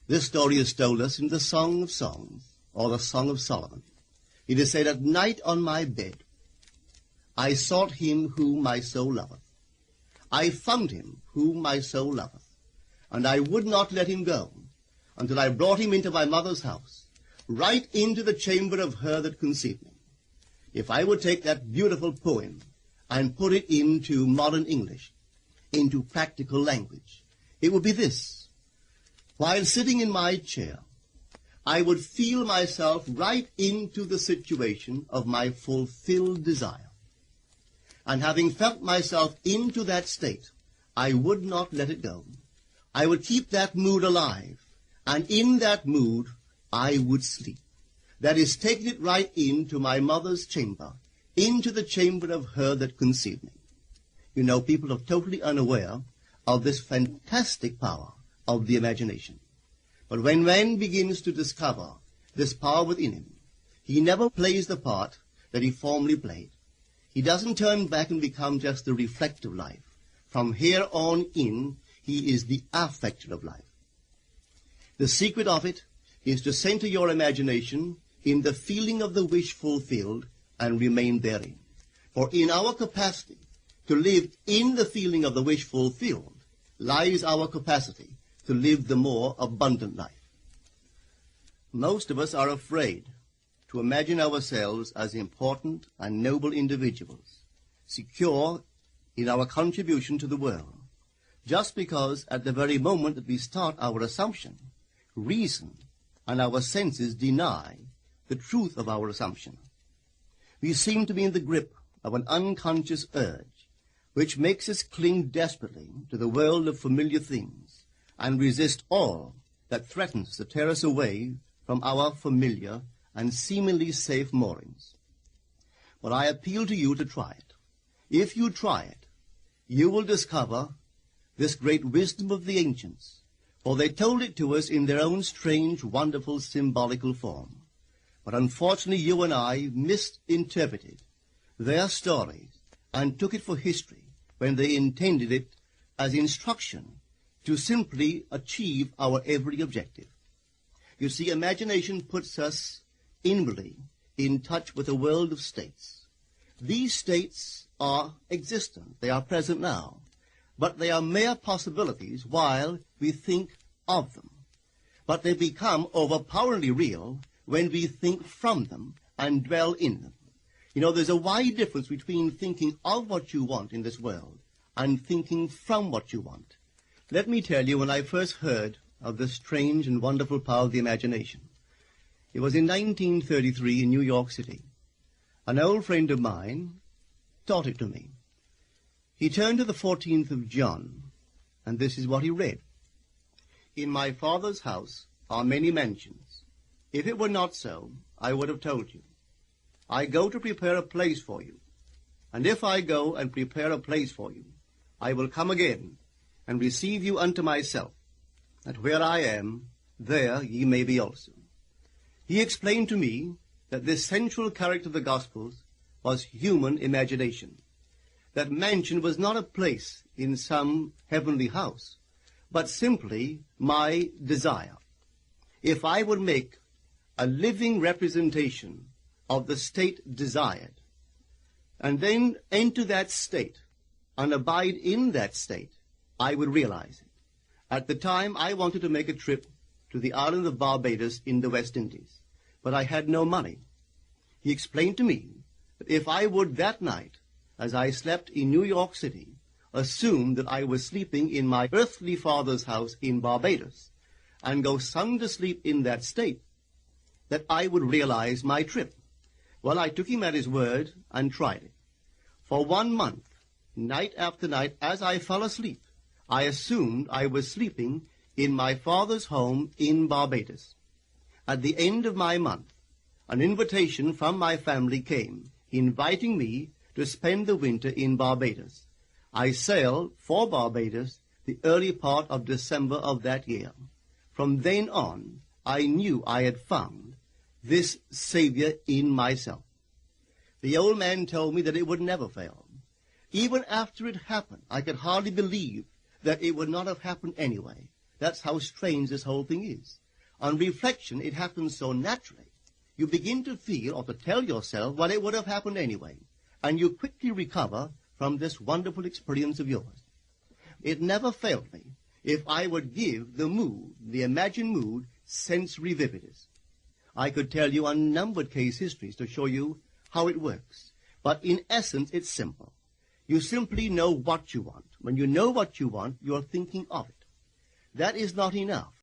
This story is told us in the Song of Songs, or the Song of Solomon. It is said, "At night on my bed, I sought him whom my soul loveth. I found him whom my soul loveth, and I would not let him go until I brought him into my mother's house, right into the chamber of her that conceived me." If I would take that beautiful poem and put it into modern English, into practical language, it would be this. While sitting in my chair, I would feel myself right into the situation of my fulfilled desire. And having felt myself into that state, I would not let it go. I would keep that mood alive, and in that mood, I would sleep. That is, taking it right into my mother's chamber, into the chamber of her that conceived me. You know, people are totally unaware of this fantastic power of the imagination. But when man begins to discover this power within him, he never plays the part that he formerly played. He doesn't turn back and become just the reflective life. From here on in, he is the affecter of life. The secret of it is to center your imagination in the feeling of the wish fulfilled and remain therein. For in our capacity to live in the feeling of the wish fulfilled lies our capacity to live the more abundant life. Most of us are afraid to imagine ourselves as important and noble individuals, secure in our contribution to the world, just because at the very moment that we start our assumption, reason and our senses deny the truth of our assumption. We seem to be in the grip of an unconscious urge, which makes us cling desperately to the world of familiar things and resist all that threatens to tear us away from our familiar and seemingly safe moorings. But I appeal to you to try it. If you try it, you will discover this great wisdom of the ancients, for they told it to us in their own strange, wonderful, symbolical form. But unfortunately, you and I misinterpreted their stories and took it for history when they intended it as instruction to simply achieve our every objective. You see, imagination puts us inwardly in touch with a world of states. These states are existent. They are present now. But they are mere possibilities while we think of them. But they become overpoweringly real when we think from them and dwell in them. You know, there's a wide difference between thinking of what you want in this world and thinking from what you want. Let me tell you, when I first heard of this strange and wonderful power of the imagination, it was in 1933 in New York City. An old friend of mine taught it to me. He turned to the 14th of John, and this is what he read. "In my Father's house are many mansions. If it were not so, I would have told you. I go to prepare a place for you. And if I go and prepare a place for you, I will come again and receive you unto myself, that where I am, there ye may be also." He explained to me that this central character of the Gospels was human imagination. That mansion was not a place in some heavenly house, but simply my desire. If I would make a living representation of the state desired, and then enter that state and abide in that state, I would realize it. At the time, I wanted to make a trip to the island of Barbados in the West Indies, but I had no money. He explained to me that if I would that night, as I slept in New York City, assume that I was sleeping in my earthly father's house in Barbados, and go sound asleep in that state, that I would realize my trip. Well, I took him at his word and tried it. For 1 month, night after night, as I fell asleep, I assumed I was sleeping in my father's home in Barbados. At the end of my month, an invitation from my family came, inviting me to spend the winter in Barbados. I sailed for Barbados the early part of December of that year. From then on, I knew I had found this Savior in myself. The old man told me that it would never fail. Even after it happened, I could hardly believe that it would not have happened anyway. That's how strange this whole thing is. On reflection, it happens so naturally. You begin to feel or to tell yourself, well, it would have happened anyway. And you quickly recover from this wonderful experience of yours. It never failed me if I would give the mood, the imagined mood, sensory vividness. I could tell you unnumbered case histories to show you how it works. But in essence, it's simple. You simply know what you want. When you know what you want, you're thinking of it. That is not enough.